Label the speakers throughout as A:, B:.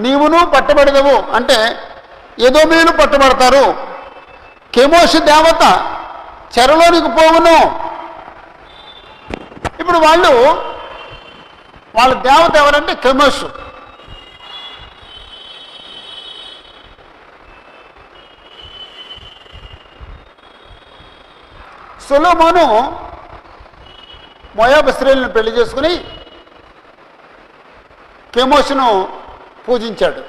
A: నీవును పట్టబడదవు అంటే ఎదోమీయులు పట్టబడతారు. కెమోషు దేవత చెరలోనికి పోవును. ఇప్పుడు వాళ్ళ దేవత ఎవరంటే కెమోషు. సొలొమోను మోయాబు స్త్రీలను పెళ్లి చేసుకుని కెమోషును పూజించాడు.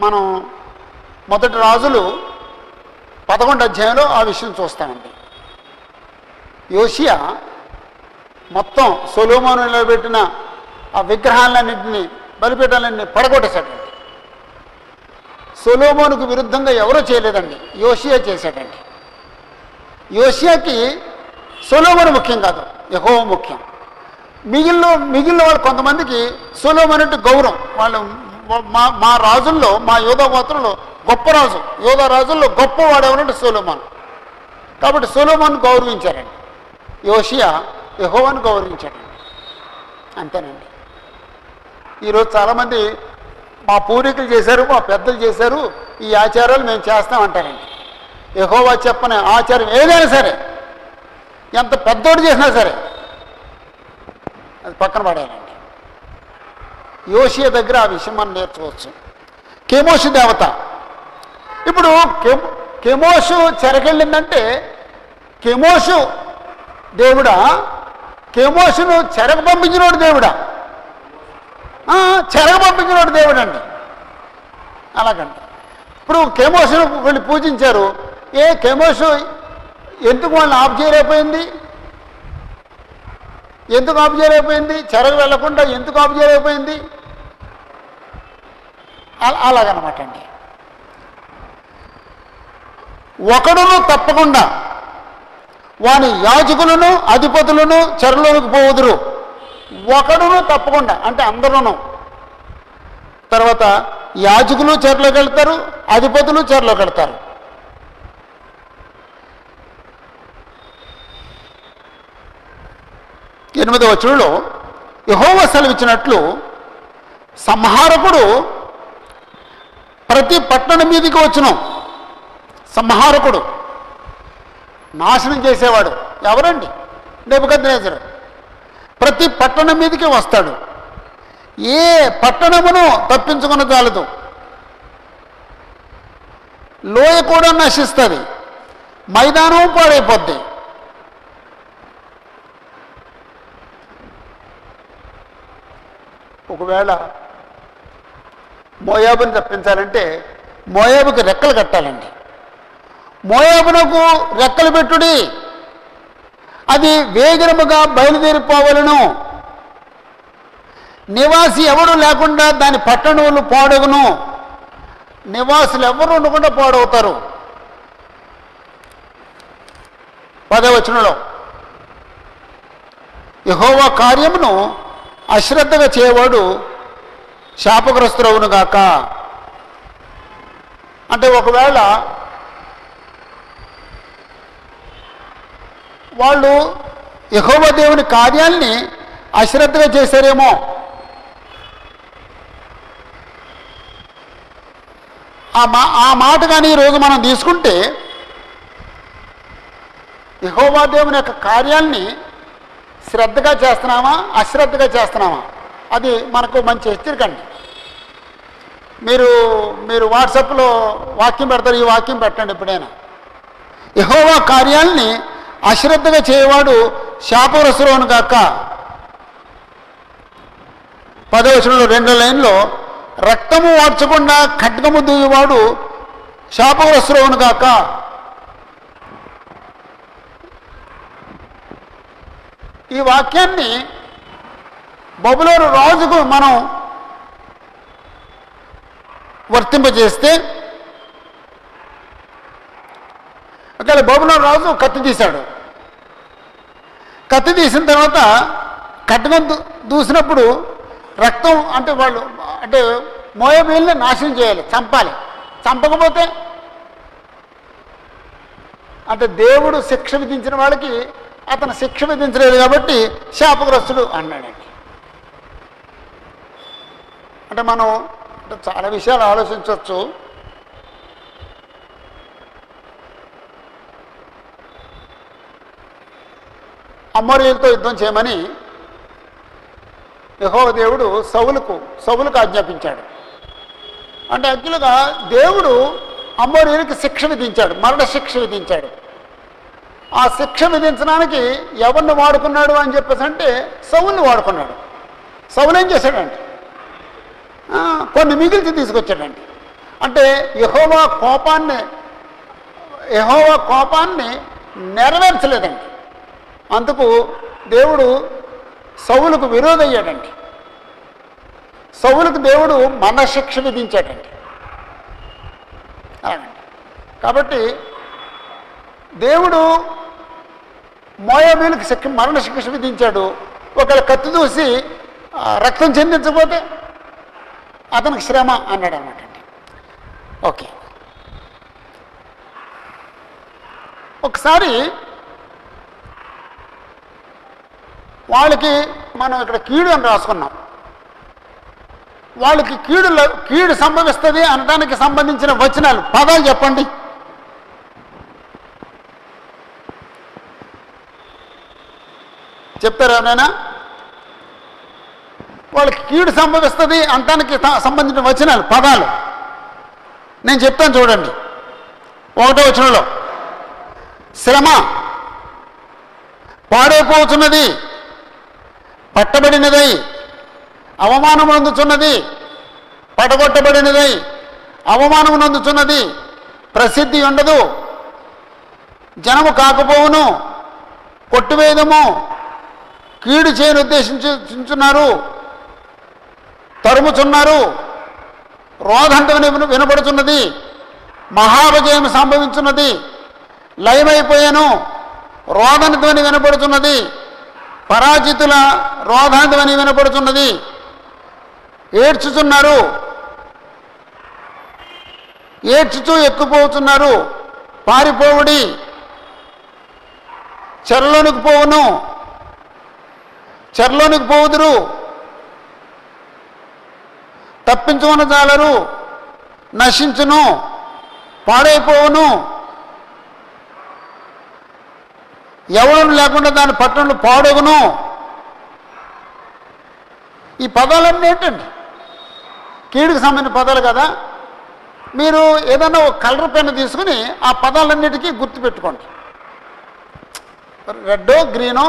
A: మనం మొదటి రాజులు 11వ అధ్యాయంలో ఆ విషయం చూస్తామండి. యోషియా మొత్తం సొలొమోను నిలబెట్టిన ఆ విగ్రహాలన్నింటినీ బలిపీఠాలన్నీ పడగొట్టేశాడండి. సొలొమోనుకు విరుద్ధంగా ఎవరూ చేయలేదండి, యోషియా చేశాడండి. యోషియాకి సొలొమోను ముఖ్యం కాదు, యెహోవా ముఖ్యం. మిగిలిన వాళ్ళు కొంతమందికి సొలొమోను అంటే గౌరవం. వాళ్ళు మా రాజుల్లో, మా యోధా గోత్రంలో గొప్ప రాజు, యోధా రాజుల్లో గొప్పవాడు ఎవరంటే సొలొమోను. కాబట్టి సొలొమోను గౌరవించారండి. యోషియా యెహోవాను గౌరవించాడండి. అంతేనండి. ఈరోజు చాలామంది మా పూర్వీకులు చేశారు, మా పెద్దలు చేశారు, ఈ ఆచారాలు మేము చేస్తామంటారండి. యెహోవా చెప్పని ఆచారం ఏదైనా సరే, ఎంత పెద్దోడు చేసినా సరే అది పక్కన పడేయాలండి. యోషియా దగ్గర ఆ విషయం మనం నేర్చుకోవచ్చు. కెమోషు దేవత. ఇప్పుడు కెమోషు చెరకెళ్ళిందంటే కెమోషు దేవుడా, కెమోషును చెరకు పంపించినోడు దేవుడా? చెరకు పంపించినోడు దేవుడండి. అలాగండి. ఇప్పుడు కెమోషును వెళ్ళి పూజించారు. కెమోషు ఎందుకు వాళ్ళని ఆఫ్ చేయలేకపోయింది? ఎందుకు ఆఫ్ చేయలేకపోయింది? చెరకు వెళ్లకుండా ఎందుకు ఆఫ్ చేయలేకపోయింది? అలాగనమాట అండి. ఒకడును తప్పకుండా వాని యాజకులను అధిపతులను చెరలోనికి పోవుదురు. ఒకడును తప్పకుండా అంటే అందరూను. తర్వాత యాజకులు చెరలోకి వెళ్తారు, అధిపతులు చెరలోకి వెళ్తారు. ఎనిమిదవ వచనంలో యెహోవా సెలవిచ్చినట్లు సంహారకుడు ప్రతి పట్టణం మీదకి వచ్చును. సంహారకుడు నాశనం చేసేవాడు ఎవరండి? నెబుకద్నెజరు. ప్రతి పట్టణం మీదకి వస్తాడు. ఏ పట్టణమును తప్పించుకున్న చాలదు. లోయ కూడా నశిస్తుంది, మైదానం పాడైపోద్ది. ఒకవేళ మోయాబుని తప్పించాలంటే మోయాబుకి రెక్కలు కట్టాలండి. మోయాబునకు రెక్కలు పెట్టుడి, అది వేగరముగా బయలుదేరిపోవలను. నివాసి ఎవరు లేకుండా దాని పట్టణములు పాడగును. నివాసులు ఎవరు ఉండకుండా పాడవుతారు. 10వ వచనంలో యెహోవా కార్యమును అశ్రద్ధగా చేయవాడు శాపగ్రస్తురవును గాక. అంటే ఒకవేళ వాళ్ళు యెహోవా దేవుని కార్యాల్ని అశ్రద్ధగా చేశారేమో. ఆ మాట కానీ ఈరోజు మనం తీసుకుంటే యెహోవా దేవుని యొక్క కార్యాల్ని శ్రద్ధగా చేస్తున్నామా, అశ్రద్ధగా చేస్తున్నామా, అది మనకు మంచి హెచ్చరిక అండి. మీరు వాట్సాప్లో వాక్యం పెడతారు, ఈ వాక్యం పెట్టండి ఎప్పుడైనా. యెహోవా కార్యాల్ని అశ్రద్ధగా చేయవాడు శాపగ్రస్తురవును గాక. 10వ వచనంలో 2వ లైన్లో రక్తము వార్చకుండా ఖడ్గము దూయవాడు శాపగ్రస్తురవును గాక. ఈ వాక్యాన్ని బబులోను రాజుకు మనం వర్తింపజేస్తే, అక్కడ బబులోను రాజు కత్తి తీశాడు. కత్తి తీసిన తర్వాత ఖడ్గం దూసినప్పుడు రక్తం అంటే వాళ్ళు అంటే మోయాబీయుల్ని నాశనం చేయాలి, చంపాలి. చంపకపోతే అంటే దేవుడు శిక్ష విధించిన వాళ్ళకి అతను శిక్ష విధించలేదు కాబట్టి శాపగ్రస్తుడు అన్నాడండి. అంటే మనం అంటే చాలా విషయాలు ఆలోచించవచ్చు. అమోరీయులతో యుద్ధం చేయమని యెహోవా దేవుడు సౌలుకు ఆజ్ఞాపించాడు. అంటే యాక్చువల్గా దేవుడు అమోరీయులకి శిక్ష విధించాడు, మరణ శిక్ష విధించాడు. ఆ శిక్ష విధించడానికి ఎవరిని వాడుకున్నాడు అని చెప్పేసి అంటే సౌలుని వాడుకున్నాడు. సౌలు ఏం చేశాడంటే కొన్ని మిగిల్చి తీసుకొచ్చాడండి. అంటే యెహోవా కోపాన్ని నెరవేర్చలేదండి. అందుకు దేవుడు సౌలుకు విరోధయ్యాడండి. సౌలుకు దేవుడు మరణశిక్ష విధించాడండి. అలాగండి. కాబట్టి దేవుడు మోయాబీలకు మరణశిక్ష విధించాడు. ఒకవేళ కత్తి దూసి రక్తం చెందించకపోతే అతనికి శ్రమ అన్నాడు అనమాట అండి. ఓకే, ఒకసారి వాళ్ళకి మనం ఇక్కడ కీడు అని రాసుకున్నాం. వాళ్ళకి కీడు సంభవిస్తుంది అనడానికి సంబంధించిన వచనాలు పదాలు చెప్పండి. చెప్తారా ఎవరైనా? వాళ్ళకి కీడు సంభవిస్తుంది అనటానికి సంబంధించిన వచనాలు పదాలు నేను చెప్తాను చూడండి. 1వ వచనంలో శ్రమ, పాడైపోతున్నది, పట్టబడినదై, అవమానమునందుచున్నది, పడగొట్టబడినదై, అవమానమునందుచున్నది, ప్రసిద్ధి ఉండదు, జనము కాకపోవును, కొట్టువేదము, కీడు చేయని ఉద్దేశించున్నారు, తరుముచున్నారు, రోధంతమని వినపడుచున్నది, మహావిజయం సంభవించున్నది, లయమైపోయాను, రోదనధ్వని వినపడుతున్నది, పరాజితుల రోదనధ్వని వినపడుతున్నది, ఏడ్చుచున్నారు, ఏడ్చుచూ ఎక్కుపోతున్నారు, పారిపోవుడి, చెరలోనికి పోవును, చెరలోనికి పోవుదురు, తప్పించుకున్న జాలరు, నశించును, పాడైపోవును, ఎవరు లేకుండా దాని పట్టణంలో పాడగును. ఈ పదాలన్నీ ఏంటండి? కీడుకు సంబంధించిన పదాలు కదా. మీరు ఏదైనా ఒక కలర్ పెన్ తీసుకుని ఆ పదాలన్నిటికీ గుర్తుపెట్టుకోండి. రెడ్డో గ్రీనో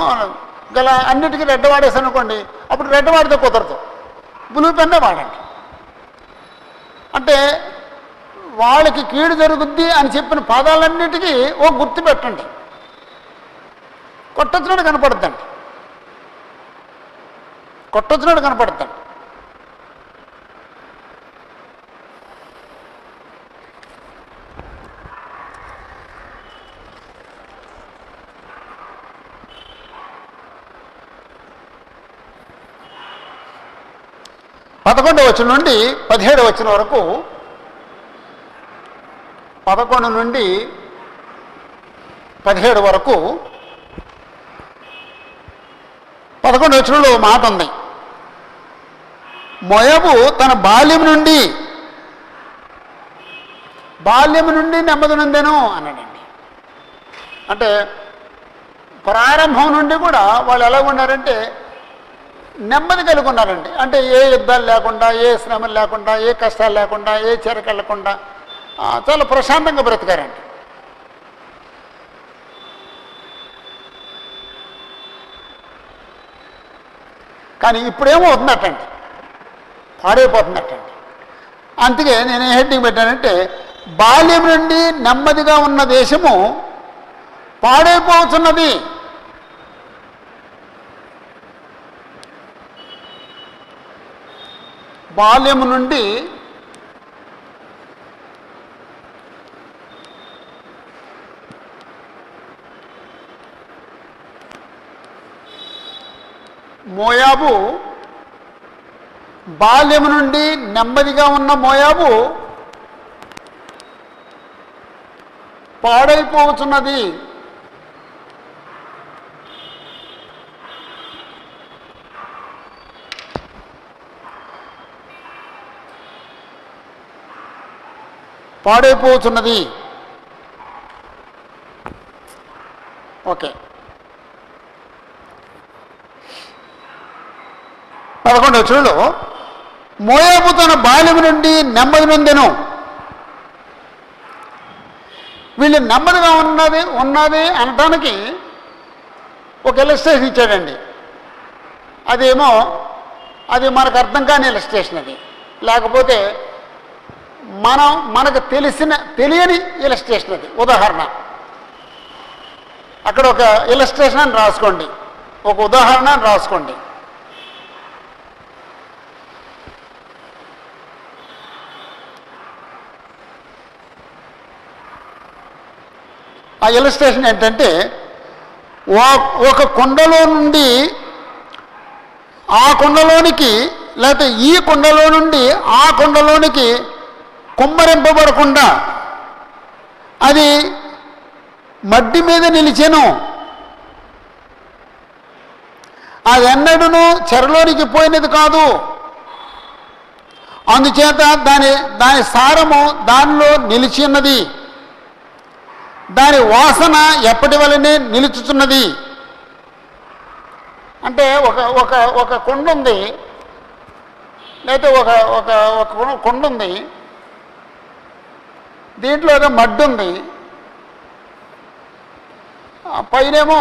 A: గల అన్నిటికీ రెడ్ వాడేసాను అనుకోండి, అప్పుడు రెడ్ వాడితే కుదరదు, బ్లూ పెన్నే వాడండి. అంటే వాళ్ళకి కీడు జరుగుద్ది అని చెప్పిన పదాలన్నిటికీ ఓ గుర్తు పెట్టండి. కొట్టొచ్చినట్టు కనపడుద్దండి, కొట్టొచ్చినట్టు కనపడుద్దండి. పదకొండవ వచనం నుండి 17వ వచనం వరకు, 11 నుండి 17 వరకు 11వ వచనంలో మాట ఉంది. మోయాబు తన బాల్యం నుండి నెమ్మది నొందెను అన్నాడండి. అంటే ప్రారంభం నుండి కూడా వాళ్ళు ఎలా ఉన్నారంటే నెమ్మది కలిగి ఉన్నారండి. అంటే ఏ యుద్ధాలు లేకుండా, ఏ శ్రమలు లేకుండా, ఏ కష్టాలు లేకుండా, ఏ చెరకు వెళ్ళకుండా చాలా ప్రశాంతంగా బ్రతికారండి. కానీ ఇప్పుడేమవుతుందటండి, పాడైపోతుందటండి. అందుకే నేను ఏ హెడ్డింగ్ పెట్టానంటే, బాల్యం నుండి నెమ్మదిగా ఉన్న దేశము పాడైపోతున్నది. బాల్యము నుండి మోయాబు, బాల్యము నుండి నెమ్మదిగా ఉన్న మోయాబు పాడైపోతున్నది. పాడైపోతున్నది. ఓకే, 11వ వచనంలో మోయాబు తన బాల్యం నుండి నెమ్మది నొందెను. వీళ్ళు నెమ్మదిగా ఉన్నది అనటానికి ఒక ఇలస్ట్రేషన్ ఇచ్చాడండి. అదేమో అది మనకు అర్థం కాని ఇలస్ట్రేషన్ అది, లేకపోతే మనకు తెలియని ఇలస్ట్రేషన్ అది. ఉదాహరణ, అక్కడ ఒక ఇలస్ట్రేషన్ అని రాసుకోండి, ఒక ఉదాహరణ అని రాసుకోండి. ఆ ఇలస్ట్రేషన్ ఏంటంటే, ఒక కుండలో నుండి ఆ కుండలోనికి, లేకపోతే ఈ కుండలో నుండి ఆ కుండలోనికి కుమ్మరింపబడకుండా అది మడ్డి మీద నిలిచెను. అది ఎన్నడూను చెరలోనికి పోయినది కాదు. అందుచేత దాని సారము దానిలో నిలిచి ఉన్నది, దాని వాసన ఎప్పటి వలనే నిలుచుతున్నది. అంటే ఒక కుండ ఉంది, లేకపోతే ఒక కుండ ఉంది, దీంట్లో ఏదో మడ్డు ఉంది, పైనేమో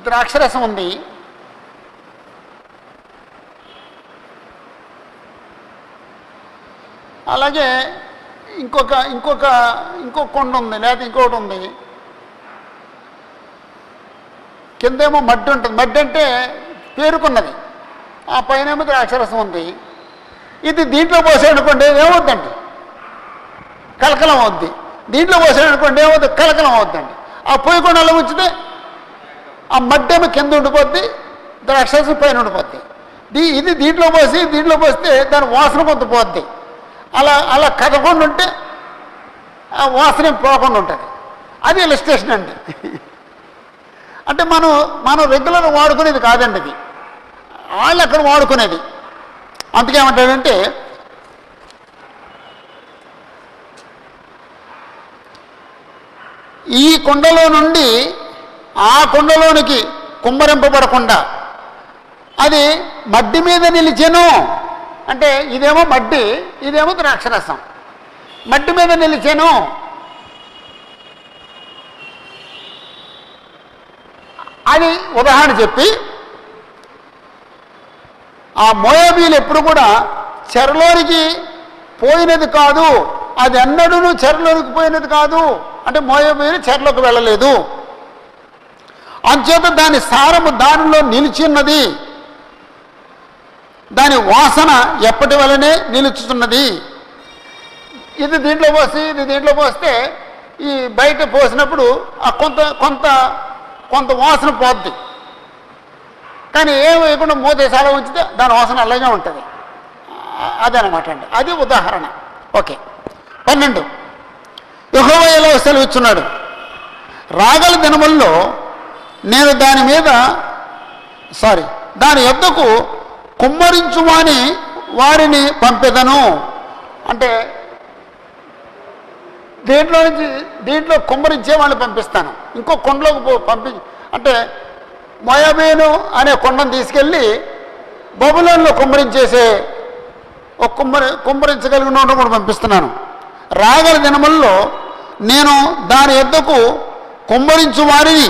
A: ద్రాక్షరసం ఉంది, అలాగే ఇంకొక కొండ ఉంది, లేదా ఇంకొకటి ఉంది, కిందేమో మడ్డి ఉంటుంది. మడ్డి అంటే పేరుకున్నది, ఆ పైనేమో ద్రాక్షరసం ఉంది. ఇది దీంట్లో పోసాడనుకోండి ఏమవుద్దండి? కలకలం అవుద్ది. దీంట్లో పోసాడనుకోండి ఏమవుతుంది? కలకలం అవుద్దండి. ఆ పొయ్యి కొండలో ఉంచితే ఆ మడ్డేమో కింద ఉండిపోద్ది, ద్రాక్షరసం పైన ఉండిపోద్ది. ఇది దీంట్లో పోస్తే దాని వాసన కొంత పోద్ది. అలా కదకుండా ఉంటే ఆ వాసన పోకుండా ఉంటుంది. అది ఇలస్ట్రేషన్ అండి. అంటే మనం రెగ్యులర్గా వాడుకునేది కాదండి, అది వాళ్ళు అక్కడ వాడుకునేది. అందుకేమంటాడంటే, ఈ కుండలో నుండి ఆ కుండలోనికి కుమ్మరింపబడకుండా అది మడ్డి మీద నిలిచెను. అంటే ఇదేమో మడ్డి, ఇదేమో ద్రాక్షరసం. మడ్డి మీద నిలిచెను. అది ఉదాహరణ చెప్పి, ఆ మోయాబీలు ఎప్పుడు కూడా చెరలోనికి పోయినది కాదు, అది ఎన్నడూను చెరలోనికి పోయినది కాదు. అంటే మోయాబీలు చెరలోకి వెళ్ళలేదు, అంచేత దాని సారము దానిలో నిలిచిన్నది, దాని వాసన ఎప్పటి వలనే నిలుచుతున్నది. ఇది దీంట్లో పోస్తే ఈ బయట పోసినప్పుడు ఆ కొంత వాసన పోద్ది, కానీ ఏం వేయకుండా మూతేసాలో ఉంచితే దాని వాసన అలాగే ఉంటుంది. అదనమాట అండి, అది ఉదాహరణ. ఓకే, 12 యెహోవా ఇలా సెలవిచ్చున్నాడు, రాగల దినముల్లో నేను దాని యొద్దకు కుమ్మరించుమని వారిని పంపెదను. అంటే దీంట్లో కుమ్మరించే వాళ్ళని పంపిస్తాను. ఇంకో కొండలోకి అంటే మోయాబీను అనే కొండను తీసుకెళ్ళి బబులోనులో కుమ్మరించేసే ఒక కుమ్మరించగలిగిన వాడిని కూడా పంపిస్తున్నాను. రాగల దినముల్లో నేను దాని యొద్దకు కుమ్మరించు వారిని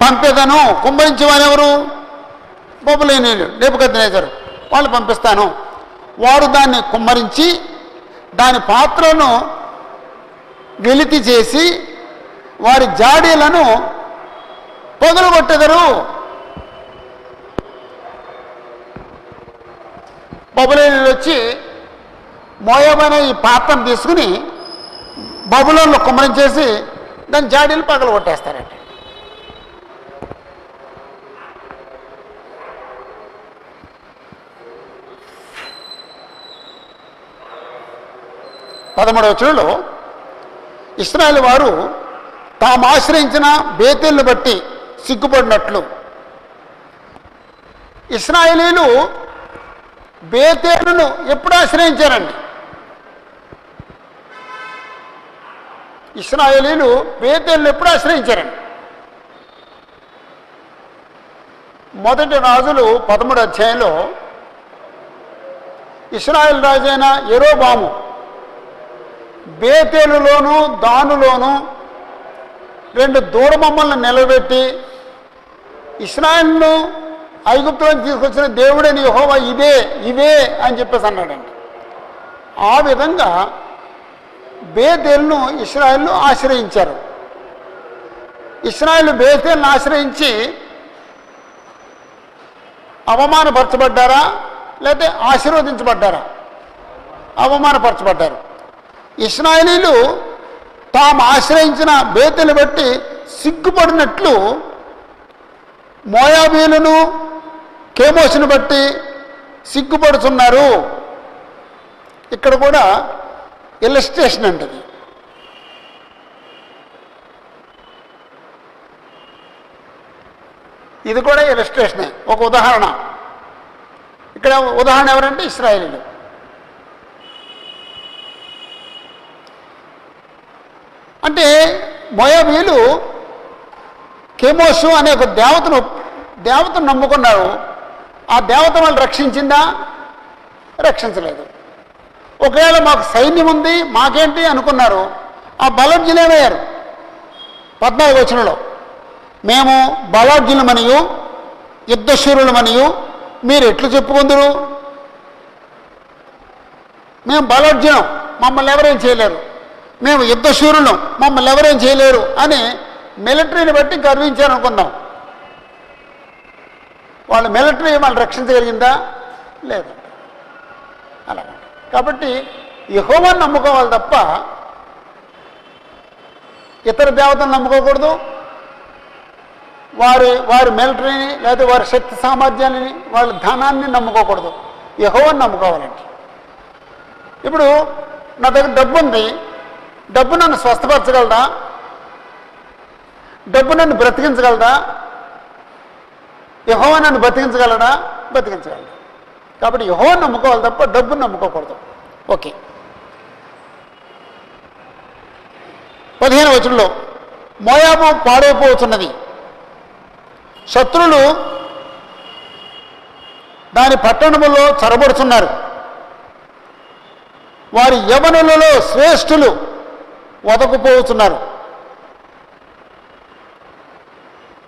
A: పంపెదను. కుమ్మరించే వారు ఎవరు? బబులోనీయులు, నెబుకద్నెజరు, వాళ్ళు పంపిస్తాను. వారు దాన్ని కుమ్మరించి దాని పాత్రను వెలితి చేసి వారి జాడీలను పగులగొట్టెదరు. బబులోనీయులు వచ్చి మోయాబు అనే ఈ పాత్రను తీసుకుని బబులోనులో కుమ్మరించేసి దాని జాడీలు పగలగొట్టేస్తారంట. పదమూడవ వచనంలో ఇశ్రాయేలు వారు తాము ఆశ్రయించిన బేతేలును బట్టి సిగ్గుపడినట్లు, ఇశ్రాయేలీలు బేతేలును ఎప్పుడు ఆశ్రయించారండి? ఇశ్రాయేలీలు బేతేలును ఎప్పుడు ఆశ్రయించారండి? మొదటి రాజులు 13వ అధ్యాయంలో ఇశ్రాయేల్ రాజైన యెరోబాము బేతేలులోను దానులోను 2 దూడబొమ్మలను నిలబెట్టి ఇశ్రాయేలును ఐగుప్తులోకి తీసుకొచ్చిన దేవుడని యెహోవా ఇవే అని చెప్పేసి అన్నాడండి. ఆ విధంగా బేతేలును ఇశ్రాయేలు ఆశ్రయించారు. ఇశ్రాయేలు బేతేలును ఆశ్రయించి అవమానపరచబడ్డారా లేకపోతే ఆశీర్వదించబడ్డారా? అవమానపరచబడ్డారు. ఇశ్రాయేలీలు తాము ఆశ్రయించిన బేతేలు బట్టి సిగ్గుపడినట్లు మోయాబీలను కేమోషును బట్టి సిగ్గుపడుతున్నారు. ఇక్కడ కూడా ఇల్లస్ట్రేషన్ అంటది. ఇది కూడా ఇల్లస్ట్రేషనే, ఒక ఉదాహరణ. ఇక్కడ ఉదాహరణ ఎవరంటే ఇశ్రాయేలీలు. అంటే మోయాబీలు కేమోషు అనే ఒక దేవతను నమ్ముకున్నారు. ఆ దేవత వాళ్ళు రక్షించిందా? రక్షించలేదు. ఒకవేళ మాకు సైన్యం ఉంది మాకేంటి అనుకున్నారు. ఆ బలర్జులేమయ్యారు. 14వ వచనంలో మేము బలార్జులమనియు యుద్ధశూరులమనియు మీరు ఎట్లు చెప్పుకుందరు? మేము బలార్జునం, మమ్మల్ని ఎవరేం చేయలేరు. మేము యుద్ధశూరులం, మమ్మల్ని ఎవరేం చేయలేరు అని మిలిటరీని బట్టి గర్వించారు అనుకుందాం. వాళ్ళ మిలిటరీ వాళ్ళు రక్షించగలిగిందా? లేదు. అలా కాబట్టి యెహోవాను నమ్ముకోవాలి తప్ప ఇతర దేవతలను నమ్ముకోకూడదు. వారి మిలిటరీని లేదా వారి శక్తి సామర్థ్యాన్ని వాళ్ళ ధనాన్ని నమ్ముకోకూడదు. యెహోవాను నమ్ముకోవాలండి. ఇప్పుడు నా దగ్గర డబ్బు ఉంది, డబ్బు నన్ను స్వస్థపరచగలదా? డబ్బు నన్ను బ్రతికించగలదా? యెహోవా నన్ను బ్రతికించగలడా? బ్రతికించగలడు. కాబట్టి యెహోవాను నమ్ముకోవాలి తప్ప డబ్బును నమ్ముకోకూడదు. ఓకే. 15వ వచనంలో మోయాబు పాడైపోతున్నది, శత్రులు దాని పట్టణములో చొరబడుతున్నారు, వారి యవనులలో శ్రేష్ఠులు వదకుపోతున్నారు.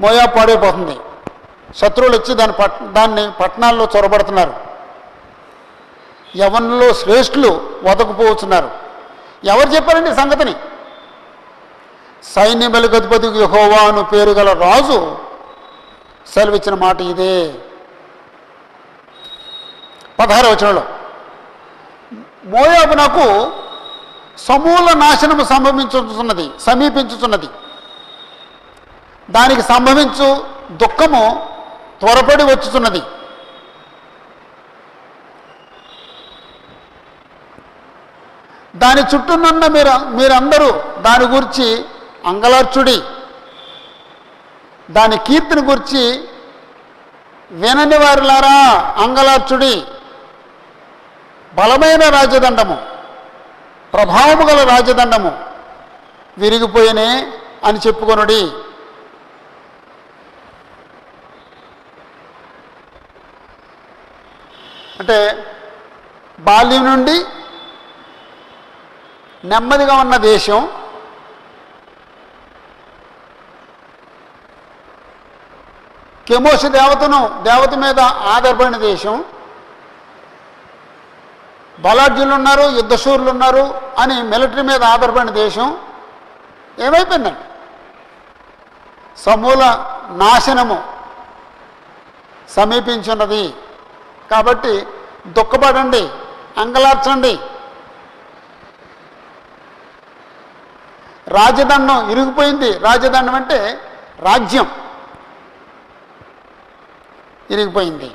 A: మోయాబు పాడైపోతుంది. శత్రువులు వచ్చి దాన్ని పట్టణాల్లో చొరబడుతున్నారు. యవనులలో శ్రేష్ఠులు వదకుపోతున్నారు. ఎవరు చెప్పారండి సంగతిని? సైన్యములకు అధిపతి యెహోవా అను పేరు గల రాజు సెలవిచ్చిన మాట ఇదే. 16వ వచనంలో మోయాబునకు సమూల నాశనము సమీపించుతున్నది, దానికి సంభవించు దుఃఖము త్వరపడి వచ్చుతున్నది. దాని చుట్టూనున్న మీరందరూ దాని గురించి అంగలార్చుడి, దాని కీర్తిని గురించి వినని వారులారా అంగలార్చుడి. బలమైన రాజదండము, ప్రభావము గల రాజదండము విరిగిపోయినే అని చెప్పుకొనుడి. అంటే బాల్యం నుండి నెమ్మదిగా ఉన్న దేశం కెమోషు దేవత మీద ఆధారపడిన దేశం, బలార్జులు ఉన్నారు, యుద్ధశూరులు ఉన్నారు అని మిలిటరీ మీద ఆధారపడిన దేశం ఏమైపోయిందండి? సమూల నాశనము సమీపించున్నది. కాబట్టి దుఃఖపడండి, అంగలార్చండి. రాజదండం ఇరిగిపోయింది. రాజదండం అంటే రాజ్యం ఇరిగిపోయింది.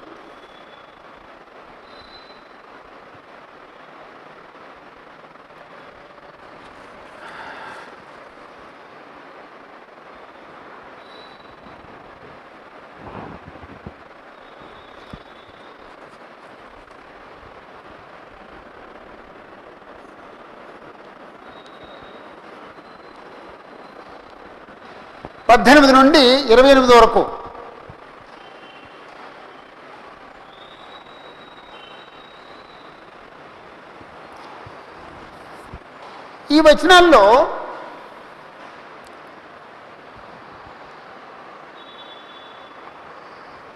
A: 18 నుండి 28 వరకు. ఈ వచనాల్లో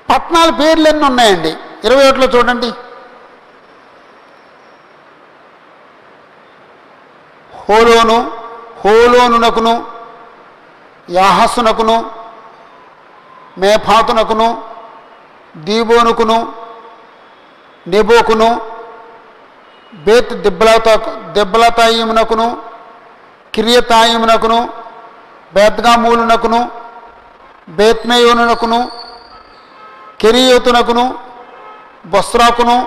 A: పట్టణాల పేర్లు ఎన్ని ఉన్నాయండి? 21లో చూడండి. హోలోనునకును, యాహసునకును, మేఫాతునకును, దీబోనుకును, నెబోకును, బేత్ దెబ్బలతాయిమునకును, కిరియతాయిమునకును, బేత్గామూలునకును, బేత్మయోనునకును, కెరియోతునకును, బొస్రాకును,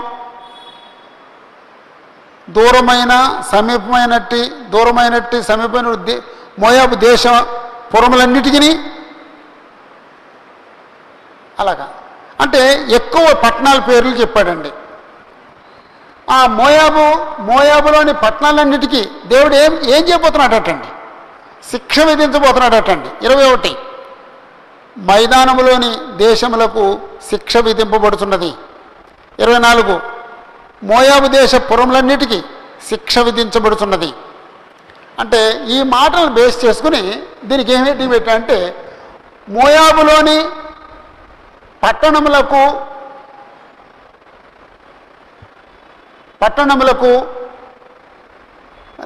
A: దూరమైన సమీపమైన మోయాబు దేశ పురములన్నిటికీ. అలాగా అంటే ఎక్కువ పట్టణాల పేర్లు చెప్పాడండి. ఆ మోయాబులోని పట్టణాలన్నిటికీ దేవుడు ఏం చేయబోతున్నాడటండి? శిక్ష విధించబోతున్నాడటండి. 21 మైదానములోని దేశములకు శిక్ష విధింపబడుతున్నది. 24 మోయాబు దేశ పురములన్నిటికీ శిక్ష విధించబడుతున్నది. అంటే ఈ మాటలను బేస్ చేసుకుని దీనికి ఏమిటి పెట్టంటే మోయాబులోని పట్టణములకు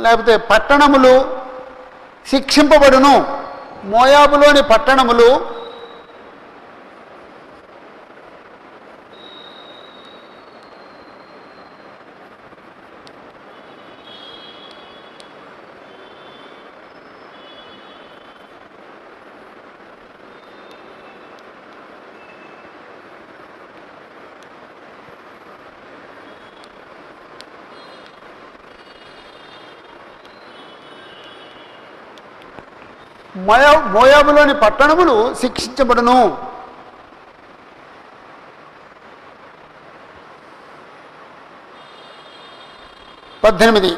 A: లేకపోతే పట్టణములు శిక్షింపబడును. మోయాబులోని పట్టణములు మోయాబులోని పట్టణములు శిక్షించబడును. 18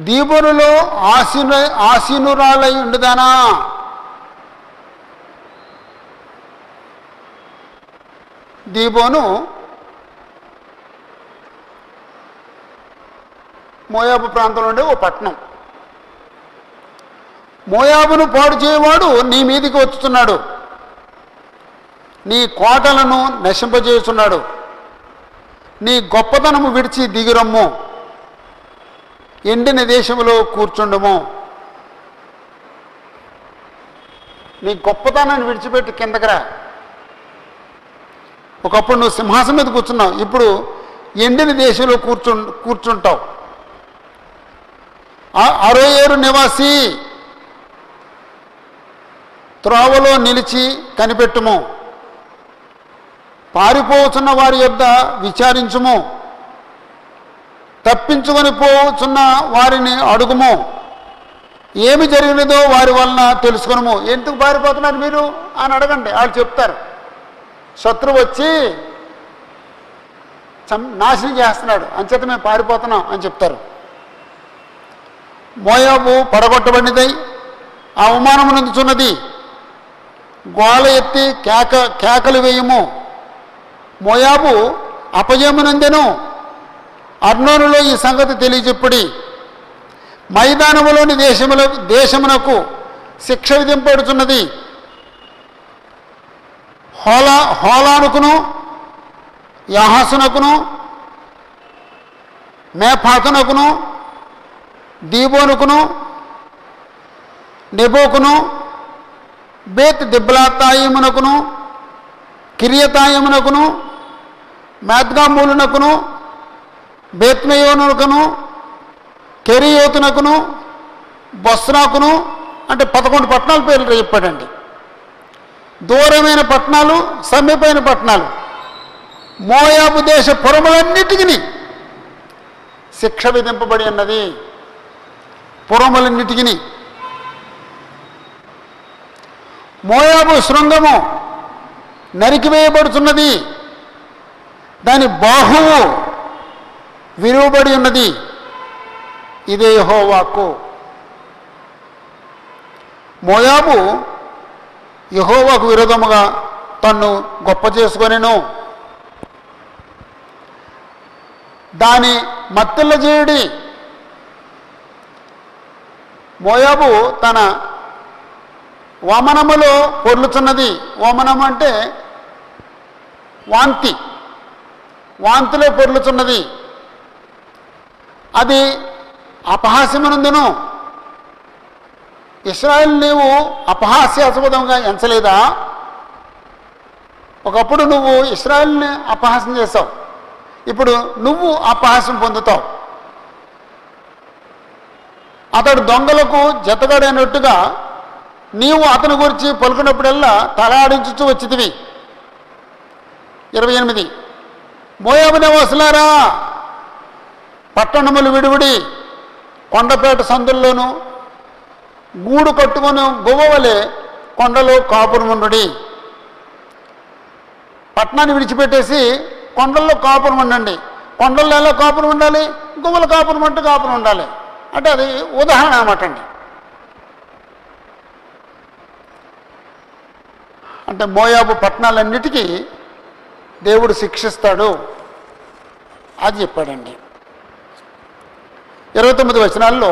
A: దీబోనులో ఆసీనురాలై ఉండుదానా? దీబోను మోయాబు ప్రాంతంలో ఉండే ఓ పట్టణం. మోయాబును పాడు చేయవాడు నీ మీదికి వచ్చుతున్నాడు, నీ కోటలను నశింపజేస్తున్నాడు. నీ గొప్పతనము విడిచి దిగిరమ్ము, ఎండిన దేశంలో కూర్చుండము. నీ గొప్పతనాన్ని విడిచిపెట్టి కిందకి రా. ఒకప్పుడు నువ్వు సింహాసనం మీద కూర్చున్నావు, ఇప్పుడు ఎండిన దేశంలో కూర్చుంటావు. అరోయేరు నివాసి, త్రోవలో నిలిచి కనిపెట్టుము. పారిపోతున్న వారి యొద్ద విచారించుము. తప్పించుకొని పోతున్న వారిని అడుగుము. ఏమి జరిగినదో వారి వలన తెలుసుకునము. ఎందుకు పారిపోతున్నారు మీరు అని అడగండి, వాళ్ళు చెప్తారు. శత్రువు వచ్చి నాశనం చేస్తున్నాడు, అంచేత మేము పారిపోతున్నాం అని చెప్తారు. మోయాబు పడగొట్టబడినదై అవమానము నందుచున్నది. గోల ఎత్తి కేకలు వేయము. మోయాబు అపజయమునందెను. అర్నోనులో ఈ సంగతి తెలియజెప్పుడి. మైదానములోని దేశమునకు శిక్ష విధింపబడుతున్నది. హోలానుకును, యాహసునకును, మేఫాతునకును, దీబోనుకును, నెబోకును, బేత్ దిబ్లాతాయిమునకును, కిరియతాయిమునకును, మేద్గామూలునకును, బేత్మయోనునకును, కెరియోతునకును, బొస్రాకును, అంటే 11 పట్టణాల పేర్లు చెప్పాడండి. దూరమైన పట్టణాలు, సమీపమైన పట్టణాలు, మోయాబు దేశ పురములన్నిటికీ శిక్ష విధింపబడి ఉన్నది. పురములన్నిటికీ. మోయాబు శృంగము నరికివేయబడుతున్నది. దాని బాహువు విరువబడి ఉన్నది. ఇదే యెహోవా వాక్కు. మోయాబు యెహోవాకు విరోధముగా తన్ను గొప్ప చేసుకొనెను. దాని మత్తెల్ల చేయుడి. మోయాబు తన వమనములో పొర్లుచున్నది. వమనం అంటే వాంతి, వాంతిలో పొర్లుచున్నది. అది అపహాస్యమనందును. ఇశ్రాయేలు నీవు అపహాస్యాస్పదంగా ఎంచలేదా? ఒకప్పుడు నువ్వు ఇశ్రాయేలుని అపహాస్యం చేస్తావు, ఇప్పుడు నువ్వు అపహాస్యం పొందుతావు. అతడు దొంగలకు జతగాడైనట్టుగా నీవు అతని గురించి పలుకున్నప్పుడల్లా తలాడించుచూ వచ్చితివి. 28 మోయాబు నివాసులారా, పట్టణములు విడివిడి కొండపేట సందుల్లోనూ గూడు కట్టుకొని గువ్వవలే కొండలో కాపురముండుడి. పట్టణాన్ని విడిచిపెట్టేసి కొండల్లో కాపురం ఉండండి. కొండల్లో ఎలా కాపురం ఉండాలి? గువ్వల కాపురం అంటే కాపురం ఉండాలి. అంటే అది ఉదాహరణ అన్నమాట అండి. అంటే మోయాబు పట్టణాలన్నిటికీ దేవుడు శిక్షిస్తాడు అది చెప్పాడండి. 29 వచనాల్లో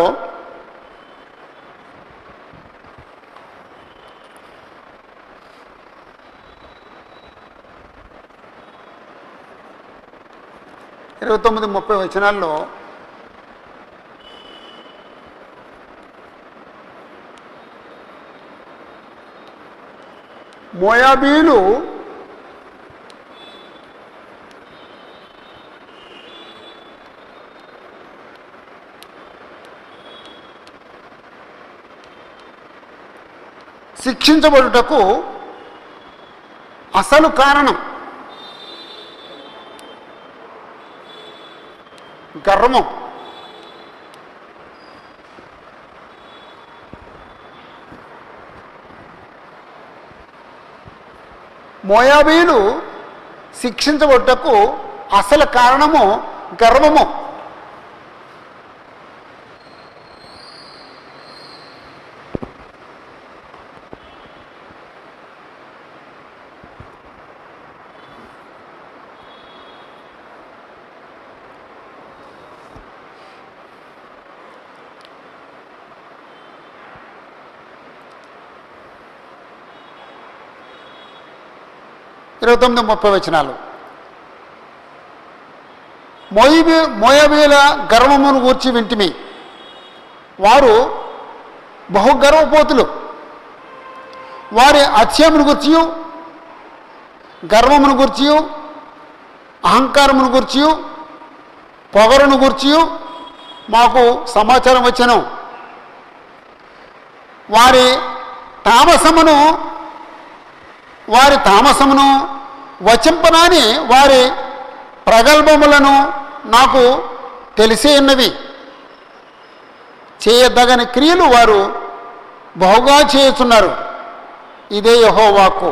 A: ఇరవై 30 వచనాల్లో మోయాబీలు శిక్షించబడుటకు అసలు కారణం గర్వం. మోయాబీలు శిక్షించబడుటకు అసలు కారణము గర్వము. ఇరవై 30 వచనాలు. మోయాబీల గర్వమును గూర్చి వింటిమి. వారు బహుగర్వపోతులు. వారి అత్యమును గూర్చియు గర్వమును గూర్చియు అహంకారమును గూర్చియు పొగరును గూర్చియు మాకు సమాచారం వచ్చెను. వారి తామసమును వచింపనాని వారి ప్రగల్భములను నాకు తెలిసే ఉన్నవి. చేయదగని క్రియలు వారు బహుగా చేస్తున్నారు. ఇదే యెహోవా వాక్కు.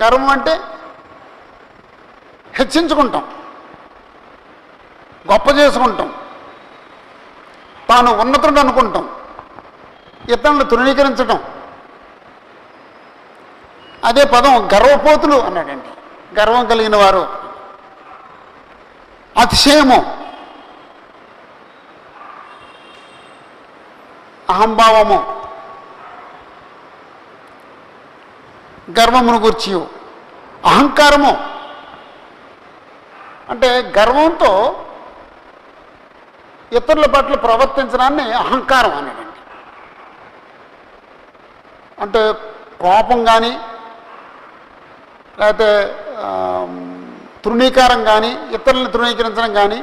A: గర్వం అంటే హెచ్చించుకుంటాం, గొప్ప చేసుకుంటాం, తాను ఉన్నతుడు అనుకుంటాం, ఇతరులను తృణీకరించటం. అదే పదం గర్వపోతులు అన్నాడండి. గర్వం కలిగిన వారు, అతిశయము, అహంభావము, గర్వమును గూర్చి అహంకారము. అంటే గర్వంతో ఇతరుల పట్ల ప్రవర్తించడాన్ని అహంకారం అన్నాడండి. అంటే కోపం కానీ లేకపోతే తృణీకారం కానీ, ఇతరులను తృణీకరించడం కానీ,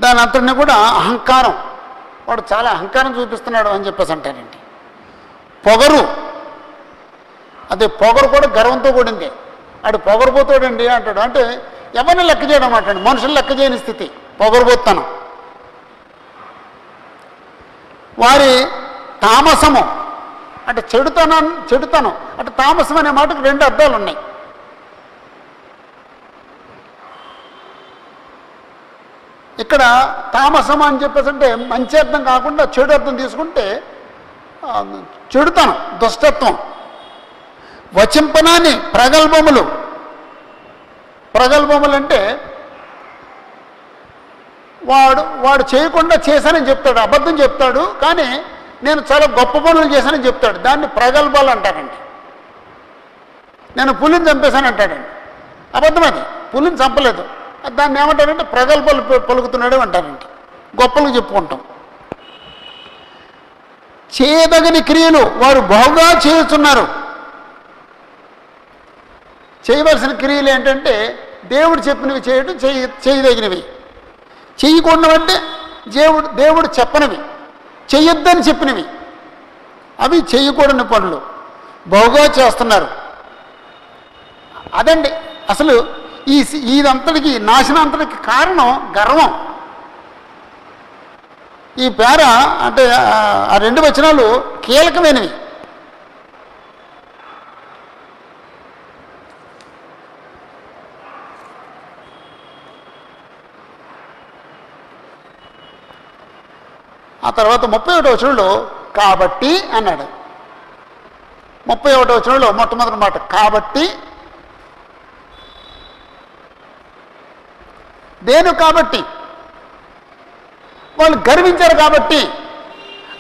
A: దాని అంతటిని కూడా అహంకారం. వాడు చాలా అహంకారం చూపిస్తున్నాడు అని చెప్పేసి అంటారండి. పొగరు, అదే పొగరు కూడా గర్వంతో కూడింది. వాడు పొగరుపోతాడండి అంటాడు. అంటే ఎవరిని లెక్క చేయడం అన్నమాట, మనుషులు లెక్క చేయని స్థితి పొగరుపోతాను. వారి తామసము అంటే చెడుతనం అంటే తామసం అనే మాటకు రెండు అర్థాలు ఉన్నాయి. ఇక్కడ తామసం అని చెప్పేసి అంటే మంచి అర్థం కాకుండా చెడు అర్థం తీసుకుంటే చెడుతనం, దుష్టత్వం. వచింపనాని ప్రగల్భములు అంటే వాడు చేయకుండా చేశానని చెప్తాడు, అబద్ధం చెప్తాడు, కానీ నేను చాలా గొప్ప పనులు చేశానని చెప్తాడు. దాన్ని ప్రగల్భాలు అంటారండి. నేను పులిని చంపేశాను అంటాడండి, అబద్ధం. అది పులిని చంపలేదు, దాన్ని ఏమంటారంటే ప్రగల్భాలు పలుకుతున్నాడు అంటారండి. గొప్పలు చెప్పుకుంటాం. చేయదగని క్రియలు వారు బహుగా చేస్తున్నారు. చేయవలసిన క్రియలు ఏంటంటే దేవుడు చెప్పినవి చేయడం, చేయదగినవి. చేయకూడదంటే దేవుడు చెప్పనివి, చెయ్యొద్దని చెప్పినవి, అవి చేయకూడని పనులు బహుగా చేస్తున్నారు. అదండి అసలు ఇదంతటికి నాశనాంతటికి కారణం గర్వం. ఈ పేర అంటే ఆ రెండు వచనాలు కీలకమైనవి. ఆ తర్వాత 31వ వచనంలో కాబట్టి అన్నాడు. 31వ వచనంలో మొట్టమొదటి మాట కాబట్టి. దేని కాబట్టి? వాళ్ళు గర్వించారు కాబట్టి.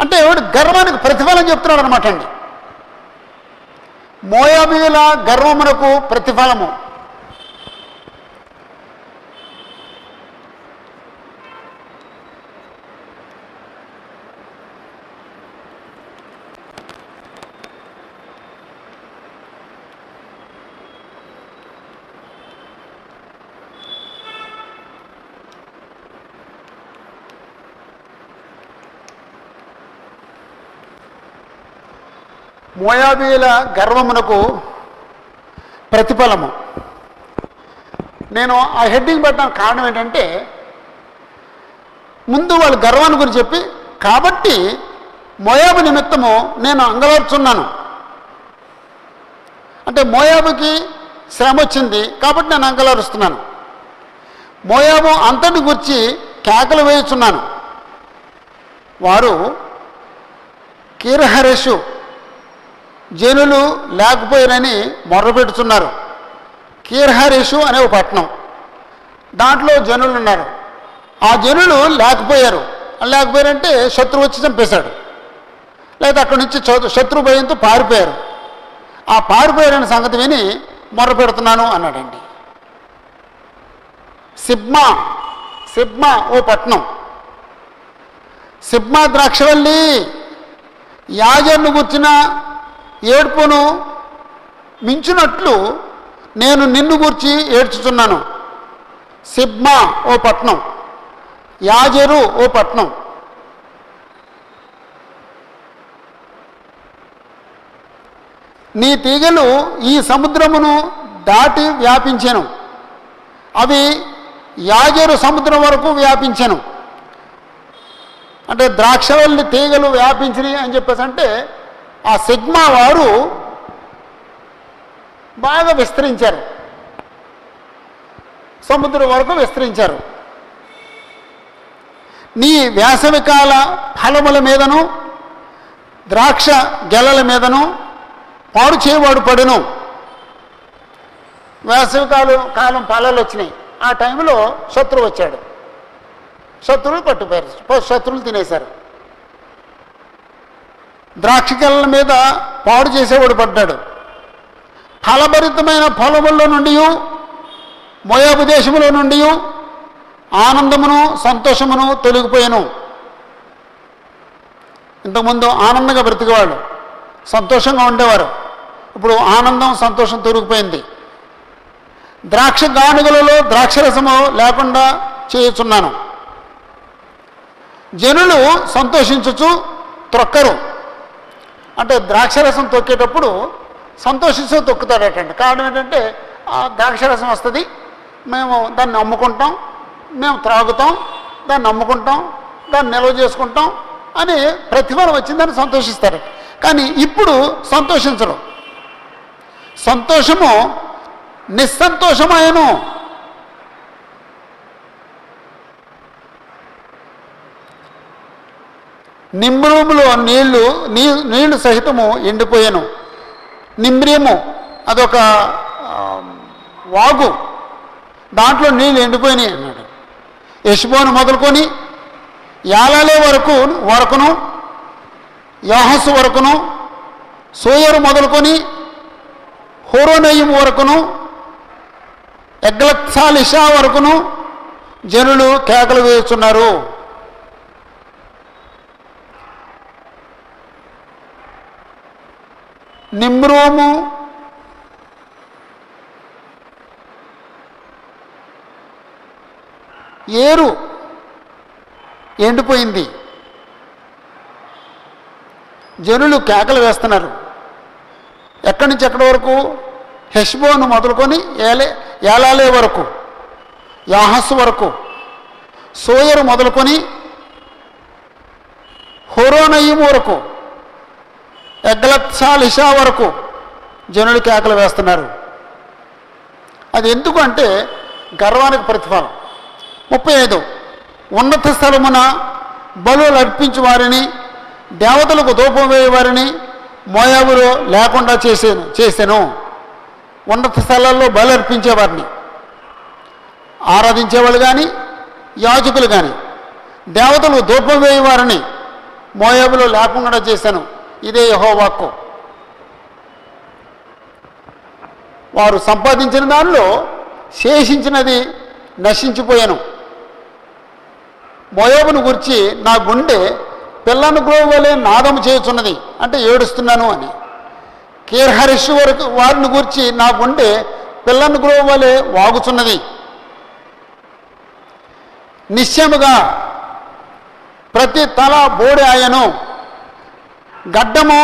A: అంటే ఎవడు గర్వానికి ప్రతిఫలం చెప్తున్నాడు అనమాట అండి. మోయాబీయుల గర్వమునకు ప్రతిఫలము. మోయాబీయుల గర్వమునకు ప్రతిఫలము. నేను ఆ హెడ్డింగ్ పెట్టడానికి కారణం ఏంటంటే, ముందు వాళ్ళు గర్వాన్ని గురించి చెప్పి, కాబట్టి మోయాబు నిమిత్తము నేను అంగలార్చున్నాను. అంటే మోయాబుకి శ్రమ వచ్చింది కాబట్టి నేను అంగలారుస్తున్నాను. మోయాబు అంతటి గురించి కేకలు వేయుచున్నాను. వారు కీర్హరెషు జనులు లేకపోయారని మొర్రపెడుతున్నారు. కీర్హరెషు అనే ఒక పట్టణం, దాంట్లో జనులు ఉన్నారు. ఆ జనులు లేకపోయారంటే శత్రువు వచ్చి చంపేశాడు, లేదా అక్కడి నుంచి శత్రు భయంతో పారిపోయారు. ఆ పారిపోయారనే సంగతి విని మొర్రపెడుతున్నాను అన్నాడండి. సిబ్మా ఓ పట్టణం, సిబ్మా ద్రాక్షవల్లి, యాజరును గుర్చిన ఏడ్పును మించినట్లు నేను నిన్ను గూర్చి ఏడ్చుతున్నాను. సిబ్మా ఓ పట్నం, యాజరు ఓ పట్నం. నీ తీగలు ఈ సముద్రమును దాటి వ్యాపించెను, అవి యాజరు సముద్రం వరకు వ్యాపించెను. అంటే ద్రాక్షవల్లి తీగలు వ్యాపించినాయి అని చెప్పేసి అంటే ఆ సిగ్మా వారు బాగా విస్తరించారు, సముద్రం వరకు విస్తరించారు. నీ వేసవికాల ఫలముల మీదను ద్రాక్ష గెలల మీదను పాడు చేయవాడు పడును. వేసవికాలం ఫలాలు వచ్చినాయి, ఆ టైంలో శత్రువు వచ్చాడు, శత్రువులు పట్టుపోయారు, శత్రువులు తినేశారు. ద్రాక్ష గెలల మీద పాడు చేసేవాడు పడ్డాడు. ఫలభరితమైన పొలముల్లో నుండి, మోయాబు దేశములో నుండి ఆనందమును సంతోషమును తొలగిపోయాను. ఇంతకుముందు ఆనందంగా బ్రతికేవాళ్ళు, సంతోషంగా ఉండేవారు. ఇప్పుడు ఆనందం సంతోషం తొలగిపోయింది. ద్రాక్ష గానుగలలో ద్రాక్షరసము లేకుండా చేయుచున్నాను. జనులు సంతోషించుచు త్రొక్కరు. అంటే ద్రాక్షరసం తొక్కేటప్పుడు సంతోషిస్తూ తొక్కుతాడటండి. కారణం ఏంటంటే ఆ ద్రాక్షరసం వస్తుంది, మేము దాన్ని అమ్ముకుంటాం, మేము త్రాగుతాం, దాన్ని అమ్ముకుంటాం, దాన్ని నిల్వ చేసుకుంటాం, అని ప్రతిఫలం వచ్చిందని సంతోషిస్తారు. కానీ ఇప్పుడు సంతోషించరు. సంతోషము నిస్సంతోషమాయను. నిమ్రూములో నీళ్లు సహితము ఎండిపోయాను. నిమ్రియము అదొక వాగు, దాంట్లో నీళ్ళు ఎండిపోయినాయి అన్నాడు. హెష్బోను మొదలుకొని యాలాలే వరకును యాహసు వరకును, సోయరు మొదలుకొని హోరోనయ్యం వరకును, ఎగ్లత్సాలిషా వరకును జనులు కేకలు వేస్తున్నారు. నిమ్రోము ఏరు ఎండిపోయింది, జనులు కేకలు వేస్తున్నారు. ఎక్కడి నుంచి ఎక్కడి వరకు? హెష్బోను మొదలుకొని ఏలాలే వరకు, యాహసు వరకు, సోయరు మొదలుకొని హోరోనయ్యం వరకు, ఎగ్లత్సాలిషా వరకు జనులు కేకలు వేస్తున్నారు. అది ఎందుకు అంటే గర్వానికి ప్రతిఫలం. 35 ఉన్నత స్థలమున బలులు అర్పించు వారిని, దేవతలకు ధూపం వేయవారిని మోయాబులో లేకుండా చేశాను. ఉన్నత స్థలాల్లో బలు అర్పించేవారిని, ఆరాధించేవాళ్ళు కానీ యాజకులు కానీ దేవతలకు ధూపం వేయవారిని మోయాబులో లేకుండా చేశాను. ఇదే యెహోవా వాక్కు. వారు సంపాదించిన దానిలో శేషించినది నశించిపోయాను. మోయాబును గురించి నా గుండె పిల్లను గ్రోవ్ వలె నాదము చేయుచున్నది, అంటే ఏడుస్తున్నాను అని. కీర్హరిషు వరకు వారిని గురించి నా గుండె పిల్లను గ్రోవ్ వలె వాగుచున్నది. నిశ్చయముగా ప్రతి తల బోడి ఆయను, గడ్డము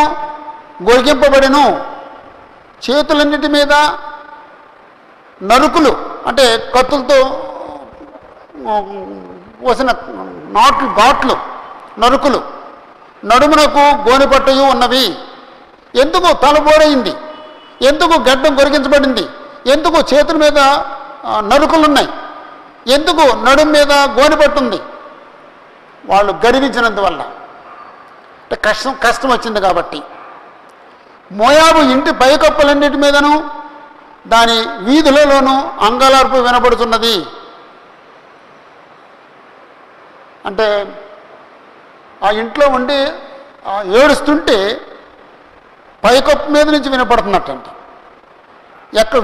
A: గొరిగింపబడిను. చేతులన్నిటి మీద నరుకులు, అంటే కత్తులతో వసిన ఘాట్లు నరుకులు, నడుమునకు గోనెపట్టయు ఉన్నవి. ఎందుకు తలబోడైంది? ఎందుకు గడ్డం గొరిగించబడింది? ఎందుకు చేతుల మీద నరుకులున్నాయి? ఎందుకు నడుము మీద గోనెపట్టుంది? వాళ్ళు గర్వించినందువల్ల, కష్టం వచ్చింది కాబట్టి. మోయాబు ఇంటి పైకప్పులన్నిటి మీదను దాని వీధులలోనూ అంగలార్పు వినబడుతున్నది. అంటే ఆ ఇంట్లో ఉండి ఏడుస్తుంటే పైకప్పు మీద నుంచి వినపడుతున్నట్టంట.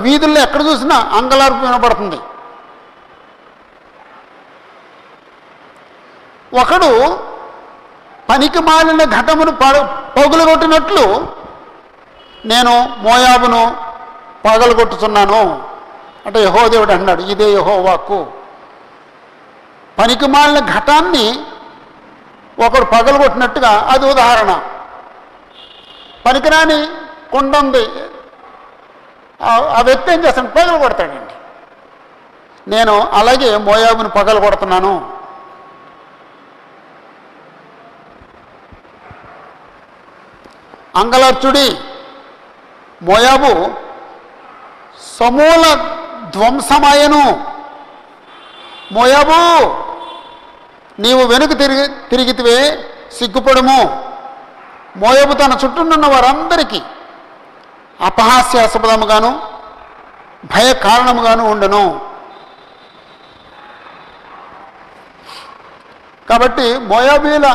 A: వీధుల్లో ఎక్కడ చూసినా అంగలార్పు వినపడుతుంది. ఒకడు పనికి మాలిన ఘటమును పగులగొట్టినట్లు నేను మోయాబును పగలగొట్టుతున్నాను అంటే యెహోవా దేవుడు అన్నాడు. ఇదే యెహోవా వాక్కు. పనికి మాలిన ఘటాన్ని ఒకడు పగలగొట్టినట్టుగా అది ఉదాహరణ. పనికిరాని కొండ ఉంది, ఆ వ్యక్తి ఏం చేస్తాడు? పగలగొడతాడండి. నేను అలాగే మోయాబును పగలగొడుతున్నాను. అంగలార్చుడి, మోయాబు సమూల ధ్వంసమాయను. మోయాబు నీవు వెనుక తిరిగితివే, సిగ్గుపడము. మోయాబు తన చుట్టూనున్న వారందరికీ అపహాస్యాస్పదముగాను భయ కారణముగాను ఉండను. కాబట్టి మోయాబీల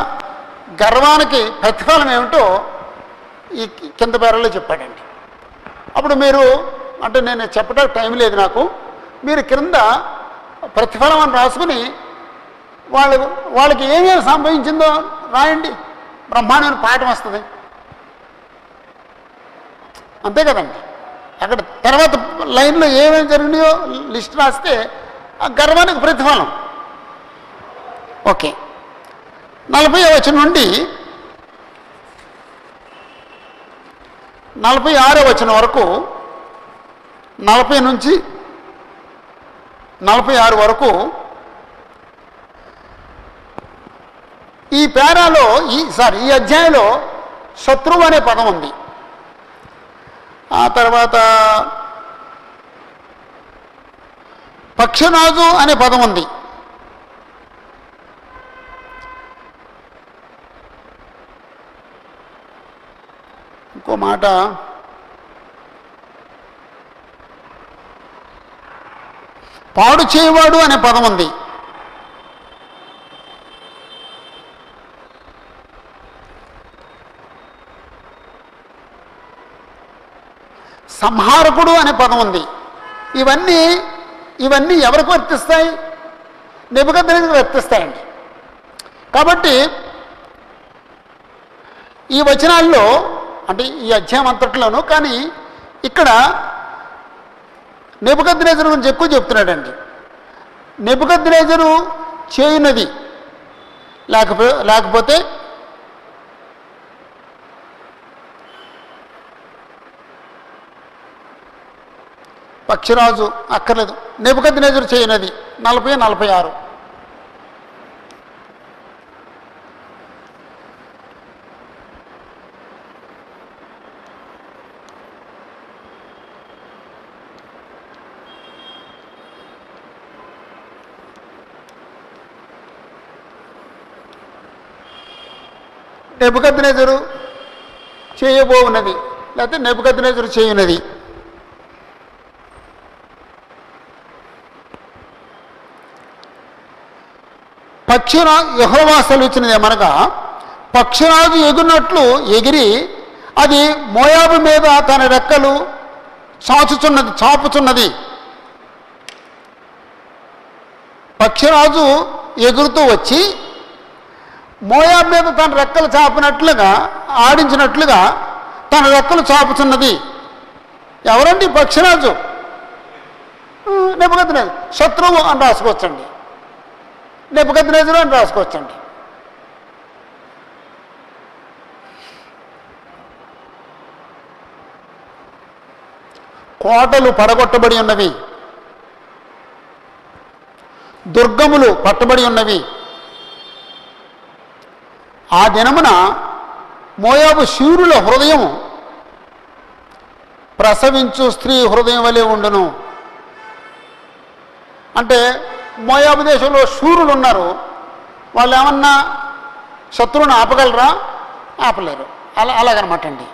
A: గర్వానికి ప్రతిఫలం ఏమిటో ఈ కింద పేరలో చెప్పాడండి. అప్పుడు మీరు, అంటే నేను చెప్పడానికి టైం లేదు నాకు, మీరు క్రింద ప్రతిఫలం అని రాసుకుని వాళ్ళకి ఏమేమి సంభవించిందో రాయండి. బ్రహ్మాండమైన పాఠం వస్తుంది. అంతే కదండి. అక్కడ తర్వాత లైన్లో ఏమేమి జరిగినాయో లిస్ట్ రాస్తే ఆ గర్వానికి ప్రతిఫలం. ఓకే, 40వ వచనం నుండి 46వ వచనం వరకు, 40 నుంచి 46 వరకు ఈ పేరాలో ఈ అధ్యాయంలో శత్రువు అనే పదం ఉంది. ఆ తర్వాత పక్షిరాజు అనే పదం ఉంది. ఇంకో మాట పాడు చేయవాడు అనే పదం ఉంది. సంహారకుడు అనే పదం ఉంది. ఇవన్నీ ఎవరికి వర్తిస్తాయి? నెబుకద్నెజరుకు వర్తిస్తాయండి. కాబట్టి ఈ వచనాల్లో అంటే ఈ అధ్యాయం అంతట్లోనూ కానీ ఇక్కడ నెబుకద్నెజరు గురించి ఎక్కువ చెప్తున్నాడండి. నెబుకద్నెజరు చేయునది లేకపోతే పక్షిరాజు అక్కర్లేదు. నెబుకద్నెజరు చేయనది 40-46. నెబుకద్నెజరు చేయబోవున్నది లేకపోతే నెబుకద్నెజరు చేయునది. యెహోవా సెలవిచ్చినది ఏమనగా పక్షిరాజు ఎగురినట్లు ఎగిరి అది మోయాబు మీద తన రెక్కలు చాపుచున్నది. పక్షిరాజు ఎగురుతూ వచ్చి మోయాబు మీద తన రెక్కలు చాపినట్లుగా ఆడించినట్లుగా తన రెక్కలు చాపుచున్నది. ఎవరండి పక్షిరాజు? నెబుకద్నెజరు. శత్రువు అని రాసుకోవచ్చండి, నెబుకద్నెజరు అని రాసుకోవచ్చండి. కోటలు పడగొట్టబడి ఉన్నవి, దుర్గములు పట్టబడి ఉన్నవి. ఆ దినమున మోయాబు శూరుల హృదయం ప్రసవించు స్త్రీ హృదయం వలె ఉండును. అంటే మోయాబు దేశంలో శూరులు ఉన్నారు. వాళ్ళు ఏమన్నా శత్రువుని ఆపగలరా? ఆపలేరు. అలాగనమాట అండి.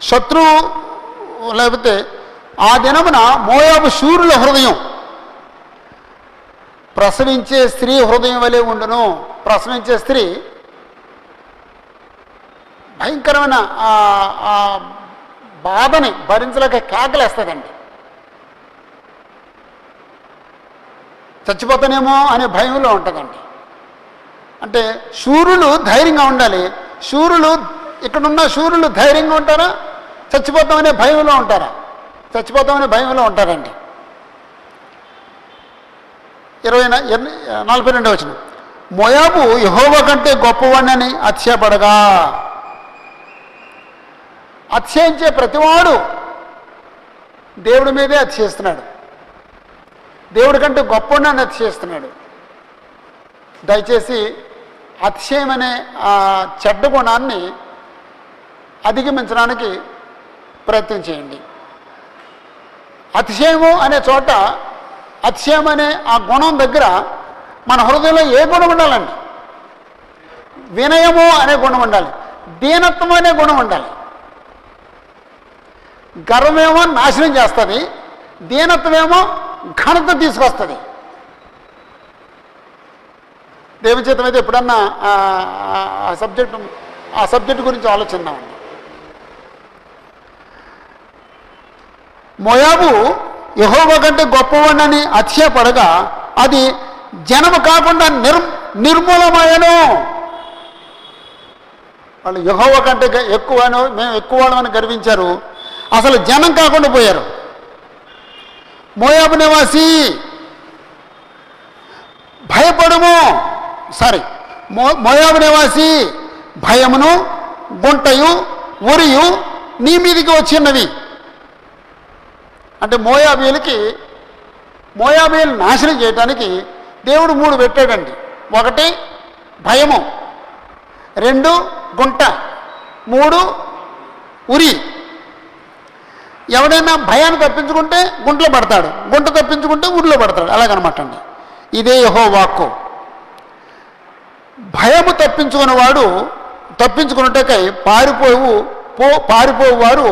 A: శత్రువు లేకపోతే ఆ దినమున మోయాబు శూరుల హృదయం ప్రసవించే స్త్రీ హృదయం వలె ఉండును. ప్రసవించే స్త్రీ భయంకరమైన బాధని భరించలేక కేకలేస్తుందండి. చచ్చిపోతానేమో అనే భయంలో ఉంటుందండి. అంటే శూరులు ధైర్యంగా ఉండాలి. ఇక్కడున్న శూరులు ధైర్యంగా ఉంటారా? చచ్చిపోతామనే భయంలో ఉంటారా? చచ్చిపోతామనే భయంలో ఉంటారండి. 42వ వచనం, మోయాబు యెహోవా కంటే గొప్పవాడిని అతిశయపడగా. అతిశయించే ప్రతివాడు దేవుడి మీదే అతిశయిస్తున్నాడు. దేవుడి కంటే గొప్పవాడిని అతిశయిస్తున్నాడు. దయచేసి అతిశయం అనే ఆ చెడ్డ గుణాన్ని అధిగమించడానికి ప్రయత్నం చేయండి. అతిశయము అనే చోట, అతిశయం అనే ఆ గుణం దగ్గర మన హృదయంలో ఏ గుణం ఉండాలండి? వినయము అనే గుణం ఉండాలి, దీనత్వం అనే గుణం ఉండాలి. గర్వమేమో నాశనం చేస్తుంది, దీనత్వమేమో ఘనత తీసుకొస్తుంది. దేవుచేతం అయితే ఎప్పుడన్నా ఆ సబ్జెక్టు గురించి ఆలోచిద్దామండి. మోయాబు యెహోవా కంటే గొప్పవాడిని అతిశయపడగా అది జనము కాకుండా నిర్మూలమయ్యను. వాళ్ళు యెహోవా కంటే ఎక్కువను, మేము ఎక్కువని గర్వించారు. అసలు జనం కాకుండా పోయారు. మోయాబు నివాసి మోయాబు నివాసి భయమును గుంటయు ఉరియు నీ మీదికి వచ్చినవి. అంటే మోయాబీలు నాశనం చేయడానికి దేవుడు 3 పెట్టాడండి. ఒకటి భయము, 2 గుంట, 3 ఉరి. ఎవడైనా భయాన్ని తప్పించుకుంటే గుంటలో పడతాడు, గుంట తప్పించుకుంటే ఊరిలో పడతాడు. అలాగనమాట అండి. ఇదే యెహోవా వాక్కు. భయము తప్పించుకున్నట్టకై పారిపోవు వారు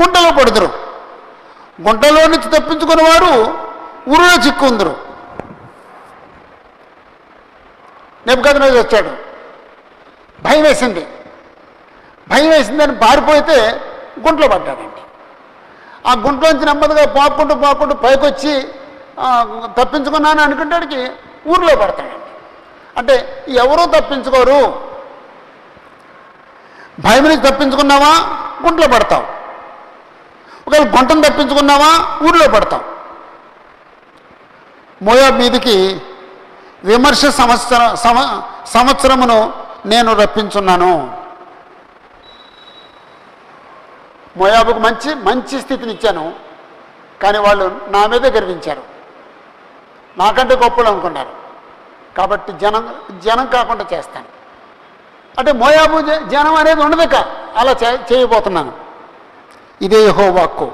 A: గుంటలో పడుదురు, గుంటలో నుంచి తప్పించుకున్న వారు ఊరిలో చిక్కుందరు. నెబుకద్నెజరు వచ్చాడు, భయం వేసిందని పారిపోతే గుంటలో పడ్డాడండి. ఆ గుంటలోంచి నెమ్మదిగా పాక్కుంటూ పైకొచ్చి తప్పించుకున్నాను అనుకుంటాడికి ఊరిలో పడతాడండి. అంటే ఎవరూ తప్పించుకోరు. భయం నుంచి తప్పించుకున్నావా గుంటలో పడతావు, ఒకవేళ గుంటను తప్పించుకున్నావా ఊరిలో పడతావు. మోయాబు మీదికి విమర్శ సంవత్సరమును నేను రప్పించున్నాను. మోయాబుకు మంచి స్థితిని ఇచ్చాను, కానీ వాళ్ళు నా మీదే గర్వించారు, నాకంటే గొప్పలు అనుకున్నారు. కాబట్టి జనం కాకుండా చేస్తాను. అంటే మోయాబు జనం అనేది ఉండదుక, అలా చేయబోతున్నాను. ఇదే యెహోవా వాక్కు.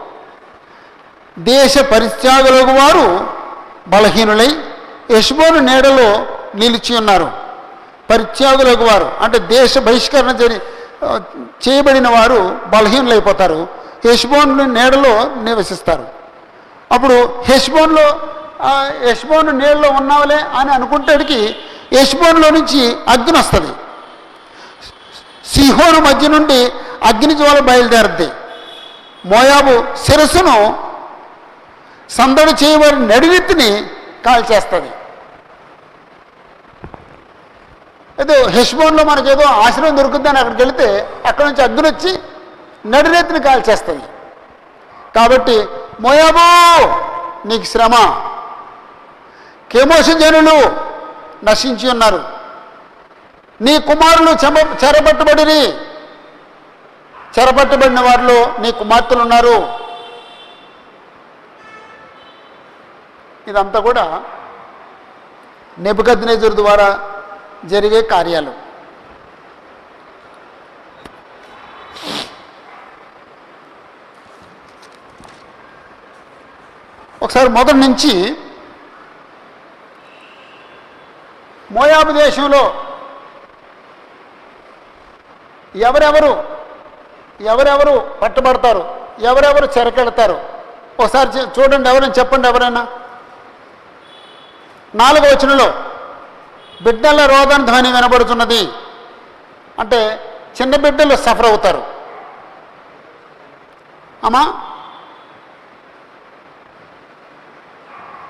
A: దేశ పరిత్యాగులకు వారు బలహీనులై హెష్బోను నీడలో నిలిచి ఉన్నారు. పరిత్యాగులకు వారు అంటే దేశ బహిష్కరణ చేయబడిన వారు బలహీనులైపోతారు, హెష్బోను నీడలో నివసిస్తారు. అప్పుడు హెష్బోను నీడలో ఉన్నావులే అని అనుకుంటాడికి హెష్బోనులో నుంచి అగ్ని వస్తుంది, సిహోను మధ్య నుండి అగ్ని జ్వాల బయలుదేరుద్ది. మోయాబు శిరస్సును సందడి చేయబడిన నడినెత్తిని కాల్చేస్తుంది. ఏదో హెష్బోన్లో మనకేదో ఆశ్రయం దొరుకుతుందని అక్కడికి వెళితే అక్కడి నుంచి అగ్ని వచ్చి నడినెత్తిని కాల్చేస్తుంది. కాబట్టి మోయాబు నీకు శ్రమ, కెమోషు జనులు నశించి ఉన్నారు, నీ కుమారులు చెరపట్టబడిన వారిలో నీ కుమార్తెలు ఉన్నారు. ఇదంతా కూడా నెబుకద్నెజరు ద్వారా జరిగే కార్యాలు. ఒకసారి మొదటి నుంచి మోయాబు దేశంలో ఎవరెవరు పట్టబడతారు, ఎవరెవరు చెరకెడతారు ఒకసారి చూడండి. ఎవరైనా చెప్పండి. ఎవరైనా 4వ వచనంలో బిడ్డల రోదన ధ్వని వినబడుతున్నది అంటే చిన్న బిడ్డలు సఫర్ అవుతారు. అమ్మా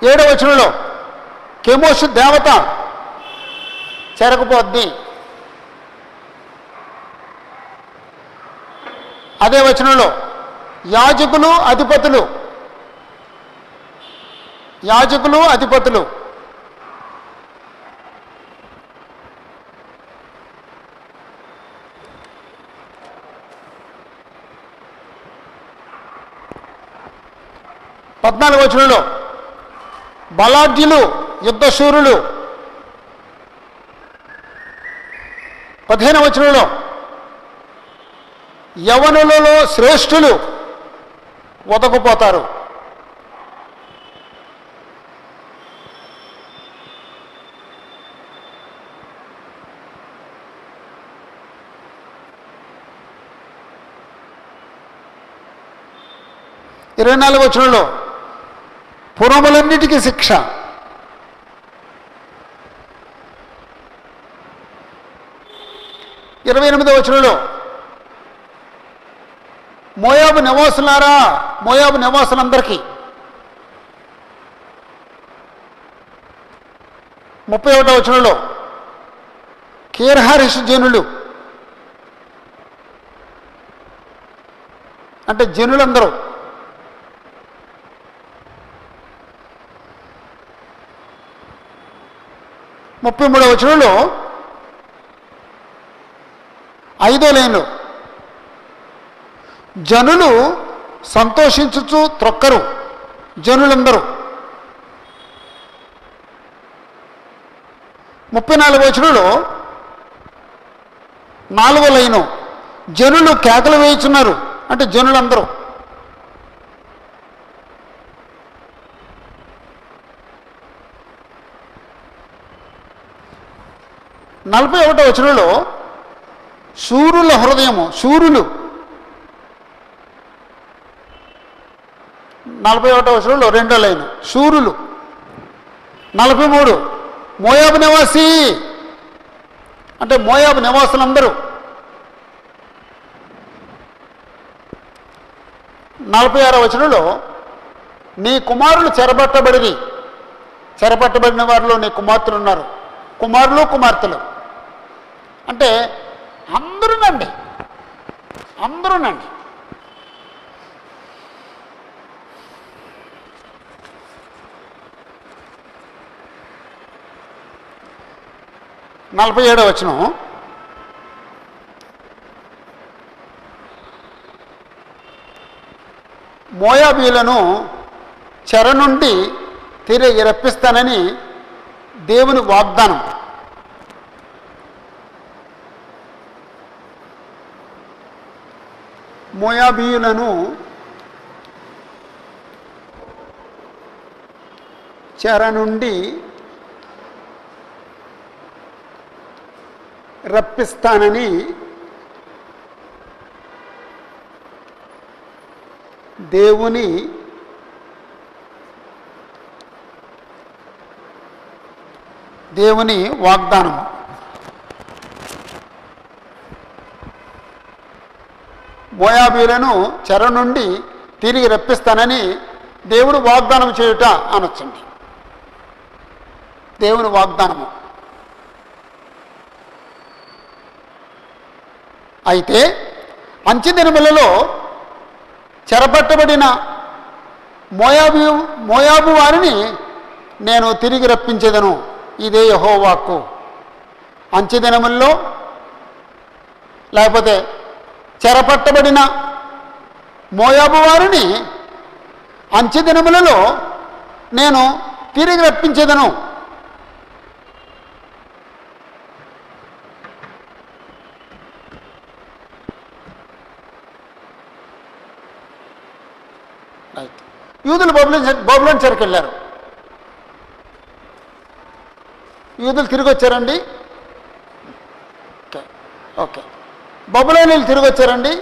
A: 7వ వచనంలో కెమోషు దేవత చెరకపోద్ది. అదే వచనంలో యాజకులు అధిపతులు 14వ వచనంలో బలాఢ్యులు యుద్ధశూరులు, 15వ వచనంలో యవనులలో శ్రేష్ఠులు వదకుపోతారు. ఇరవై 24వ వచనంలో పురములన్నిటికీ శిక్ష. 28వ వచనంలో మోయాబు నివాసులారా, మోయాబు నివాసులందరికీ. 31వ వచనంలో కీర్హరిషు జనులు అంటే జనులందరూ. 33వ వచనంలో 5వ లైన్లో జనులు సంతోషించుచు త్రొక్కరు జనులందరూ. 34వ వచనంలో 4వ లైను, జనులు కేకలు వేయుచున్నారు, అంటే జనులందరూ. నలభై 41వ వచనంలో శూరుల హృదయము, శూరులు. 41వ వచనంలో 2వ లైను శూరులు. 43 మోయాబు నివాసి, అంటే మోయాబు నివాసులందరూ. 46వ వచనంలో నీ కుమారులు చెరపట్టబడిన వారిలో నీ కుమార్తెలు ఉన్నారు, కుమారులు కుమార్తెలు, అంటే అందరూనండి. 47వ వచనం, మోయాబీయులను చెర నుండి తిరిగి రప్పిస్తానని దేవుని వాగ్దానం. మోయాబీయులను చెర నుండి రప్పిస్తానని దేవుని వాగ్దానం. మోయాబీయులను చెర నుండి తిరిగి రప్పిస్తానని దేవుడు వాగ్దానం చేయుట అనొచ్చండి. దేవుని వాగ్దానము. అయితే అంచె దినములలో చెరపట్టబడిన మోయాబు వారిని నేను తిరిగి రప్పించేదను, ఇదే యెహోవా వాక్కు. అంచె దినముల్లో, లేకపోతే చెరపట్టబడిన మోయాబు వారిని అంచె దినములలో నేను తిరిగి రప్పించేదను. యూదులు బబులోను చెరకు వెళ్ళారు. యూదులు తిరిగి వచ్చారండి. ఓకే, బబులోనీలు తిరిగి వచ్చారండి.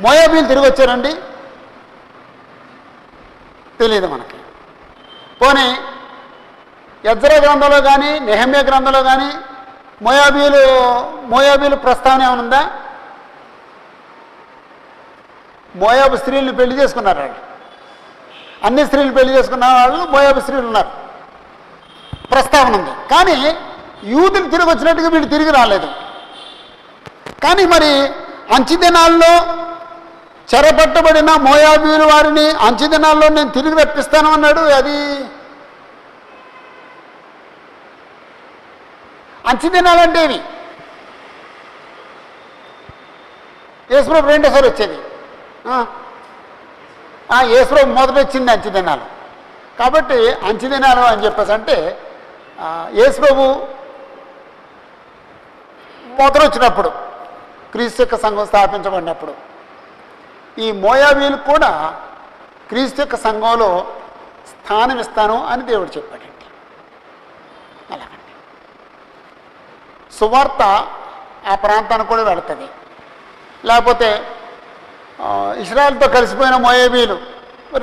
A: మోయాబీలు తిరిగి వచ్చారండి. తెలియదు మనకి. పోనీ ఎజ్రా గ్రంథంలో కానీ నెహెమ్యా గ్రంథంలో కానీ మోయాబీలు ప్రస్తావన ఏమైనా ఉందా? మోయాబు స్త్రీలను పెళ్లి చేసుకున్నారు వాళ్ళు. అన్ని స్త్రీలు పెళ్లి చేసుకున్న వాళ్ళు మోయాబు స్త్రీలు ఉన్నారు, ప్రస్తావన ఉంది. కానీ యూదులు తిరిగి వచ్చినట్టుగా వీళ్ళు తిరిగి రాలేదు. కానీ మరి అంచె దినాల్లో చెరపట్టబడిన మోయాబీయుల వారిని అంచె దినాల్లో నేను తిరిగి రప్పిస్తాను అన్నాడు. అది అంచె దినాలంటే ఇవి. యేసుప్రభు రెండోసారి వచ్చేది. యేసుప్రభు మొదట వచ్చింది అంచె దినాలు. కాబట్టి అంచె దినాలు అని చెప్పేసి అంటే యేసుప్రభు మొదట వచ్చినప్పుడు, క్రీస్తు యొక్క సంఘం స్థాపించబడినప్పుడు ఈ మోయాబీలు కూడా క్రీస్తు యొక్క సంఘంలో స్థానం ఇస్తాను అని దేవుడు చెప్పాడండి. అలాగండి సువార్త ఆ ప్రాంతానికి కూడా వెళుతుంది. లేకపోతే ఇశ్రాయేలుతో కలిసిపోయిన మోయాబీలు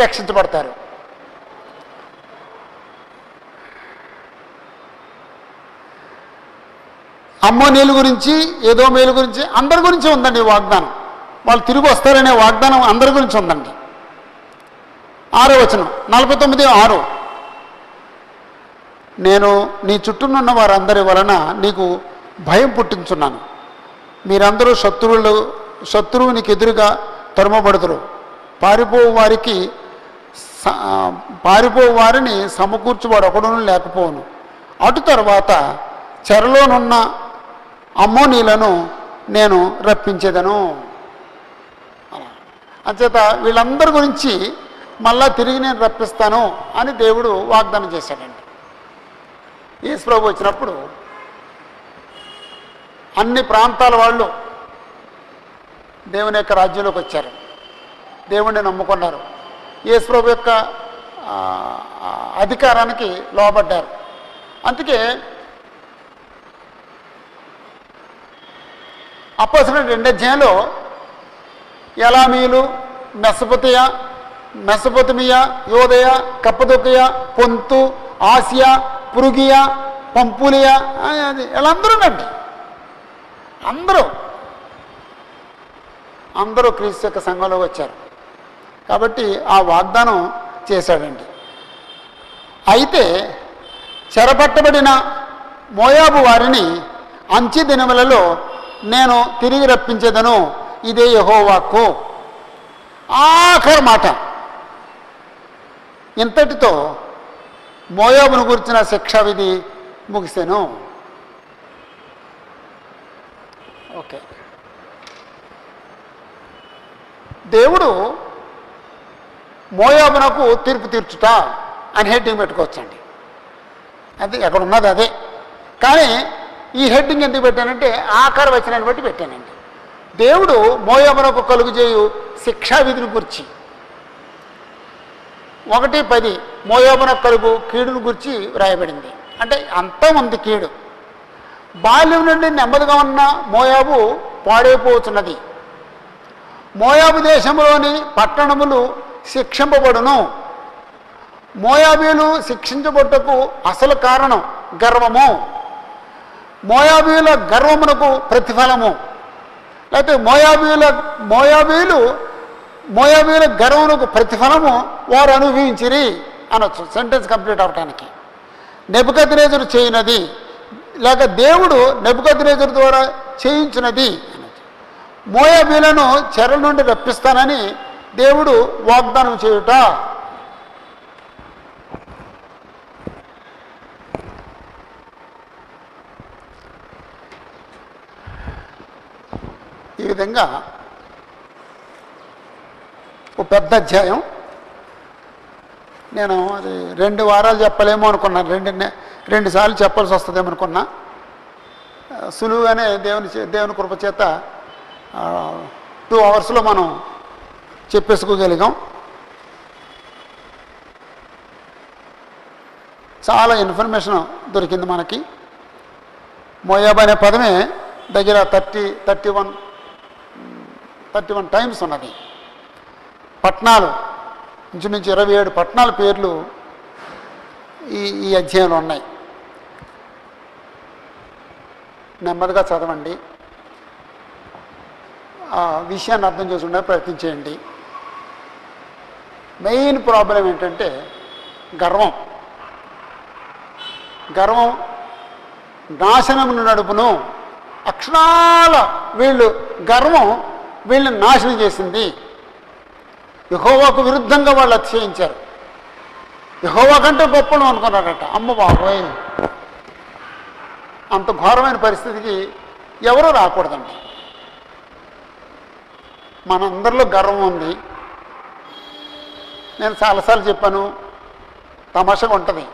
A: రక్షించబడతారు. అమ్మోనీయుల గురించి, ఎదోమీయుల గురించి, అందరి గురించి ఉందండి వాగ్దానం. వాళ్ళు తిరిగి వస్తారనే వాగ్దానం అందరి గురించి ఉందండి. 6వ వచనం 49:6, నేను నీ చుట్టూనున్న వారందరి వలన నీకు భయం పుట్టించున్నాను. మీరందరూ శత్రువునికి ఎదురుగా తరుమబడుదురు. పారిపో వారిని సమకూర్చువాడు ఒకడును లేకపోవును. అటు తర్వాత చెరలోనున్న అమ్మోనీలను నేను రప్పించేదను. అంచేత వీళ్ళందరి గురించి మళ్ళా తిరిగి నేను రప్పిస్తాను అని దేవుడు వాగ్దానం చేశాడండి. యేసు ప్రభు వచ్చినప్పుడు అన్ని ప్రాంతాల వాళ్ళు దేవుని యొక్క రాజ్యంలోకి వచ్చారు, దేవుణ్ణి నమ్ముకున్నారు, యేసు ప్రభు యొక్క అధికారానికి లోబడ్డారు. అందుకే అపోస్తలుల 2వ అధ్యాయంలో ఎలామీలు, మెసొపొతమియా, యోదయ, కప్పదొకియ, పొంతు, ఆసియా, పురుగియా, పంపులియా, వీళ్ళందరూ ఉండండి. అందరూ క్రీస్తు యొక్క సంఘంలో వచ్చారు. కాబట్టి ఆ వాగ్దానం చేశాడండి. అయితే చెరపట్టబడిన మోయాబు వారిని అంచె దినములలో నేను తిరిగి రప్పించేదను, ఇదే యెహోవాకు. ఆఖరి మాట. ఇంతటితో మోయాబును గురించిన శిక్షా విధి ముగిసెను. ఓకే, దేవుడు మోయాబునకు తీర్పు తీర్చుట అని హెడ్డింగ్ పెట్టుకోవచ్చండి. అది అక్కడ ఉన్నది అదే. కానీ ఈ హెడ్డింగ్ ఎందుకు పెట్టానంటే ఆఖరి వచనాన్ని బట్టి పెట్టానండి. దేవుడు మోయాబునకు కలుగుజేయు శిక్షా విధిని గురించి 1:10 మోయాబునకు కలుగు కీడును గురించి వ్రాయబడింది. అంటే అంతా ఉంది కీడు. బాల్యం నుండి నెమ్మదిగా ఉన్న మోయాబు పాడైపోతున్నది. మోయాబు దేశంలోని పట్టణములు శిక్షింపబడును. మోయాబీలు శిక్షించబడుటకు అసలు కారణం గర్వము. మోయాబీల గర్వమునకు ప్రతిఫలము. లేకపోతే మోయాబీల గర్వమునకు ప్రతిఫలము వారు అనుభవించిరి అనొచ్చు సెంటెన్స్ కంప్లీట్ అవటానికి. నెబుకద్నెజరు చేయునది, లేక దేవుడు నెబుకద్నెజరు ద్వారా చేయించినది అనొచ్చు. మోయాబీలను చెర నుండి రప్పిస్తానని దేవుడు వాగ్దానం చేయుట. ఈ విధంగా ఒక పెద్ద అధ్యాయం. నేను అది 2 వారాలు చెప్పలేమో అనుకున్నాను, 2 సార్లు చెప్పాల్సి వస్తుందేమో అనుకున్నా. సులువుగానే దేవుని కృప చేత 2 అవర్స్లో మనం చెప్పేసుకోగలిగాం. చాలా ఇన్ఫర్మేషన్ దొరికింది మనకి. మోయాబ్ అనే పదమే దగ్గర 31 టైమ్స్ ఉన్నది. పట్టణాలు ఇంచుమించు 27 పట్టణాల పేర్లు ఈ అధ్యాయంలో ఉన్నాయి. నెమ్మదిగా చదవండి, ఆ విషయాన్ని అర్థం చేసుకునే ప్రయత్నం చేయండి. మెయిన్ ప్రాబ్లం ఏంటంటే గర్వం నాశనమును నడుపును. అక్షరాల గర్వం వీళ్ళని నాశనం చేసింది. యెహోవాకు విరుద్ధంగా వాళ్ళు అతిశయించారు. యెహోవా కంటే గొప్పను అనుకున్నారట. అమ్మ బాబోయ్, అంత ఘోరమైన పరిస్థితికి ఎవరూ రాకూడదండి. మనందరిలో గర్వం ఉంది. నేను చాలాసార్లు చెప్పాను, తమాషగా ఉంటుంది.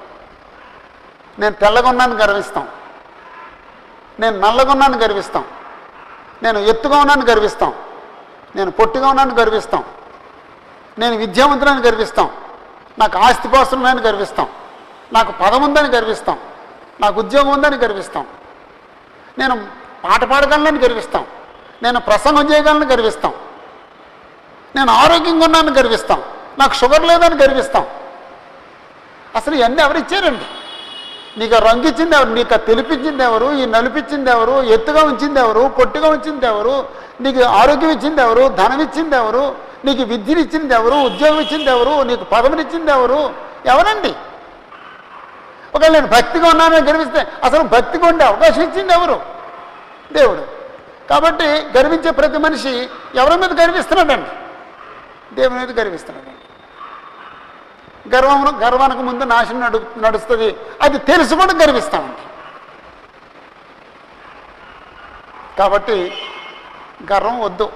A: నేను తెల్లగా ఉన్నాను గర్విస్తాం, నేను నల్లగా ఉన్నాను గర్విస్తాం, నేను ఎత్తుగా ఉన్నాను గర్విస్తాం, నేను పొట్టిగా ఉన్నాను గర్విస్తాం, నేను విద్యావంతులని గర్విస్తాం, నాకు ఆస్తిపాస్తులు ఉన్నాయని గర్విస్తాం, నాకు పదం ఉందని గర్విస్తాం, నాకు ఉద్యోగం ఉందని గర్విస్తాం, నేను పాట పాడగలనని గర్విస్తాం, నేను ప్రసంగం చేయగలను గర్విస్తాం, నేను ఆరోగ్యంగా ఉన్నానని గర్విస్తాం, నాకు షుగర్ లేదని గర్విస్తాం. అసలు ఇవన్నీ ఎవరు ఇచ్చారండి? నీకు రంగు ఇచ్చింది ఎవరు? నీకు తెలిపించింది ఎవరు? ఈ నలిపించింది ఎవరు? ఎత్తుగా ఉంచింది ఎవరు? పొట్టిగా ఉంచింది ఎవరు? నీకు ఆరోగ్యం ఇచ్చింది ఎవరు? ధనం ఇచ్చింది ఎవరు? నీకు విద్యను ఇచ్చింది ఎవరు? ఉద్యోగం ఇచ్చింది ఎవరు? నీకు పదవినిచ్చింది ఎవరు? ఎవరండి? ఒకవేళ నేను భక్తిగా ఉన్నానని గర్విస్తే అసలు భక్తిగా ఉండే అవకాశం ఇచ్చింది ఎవరు? దేవుడు. కాబట్టి గర్వించే ప్రతి మనిషి ఎవరి మీద గర్విస్తున్నాడండి? దేవుని మీద గర్విస్తున్నాడండి. గర్వానికి ముందు నాశనం నడుస్తుంది. అది తెలుసు కూడా గర్విస్తామండి. కాబట్టి గర్వం వద్దు.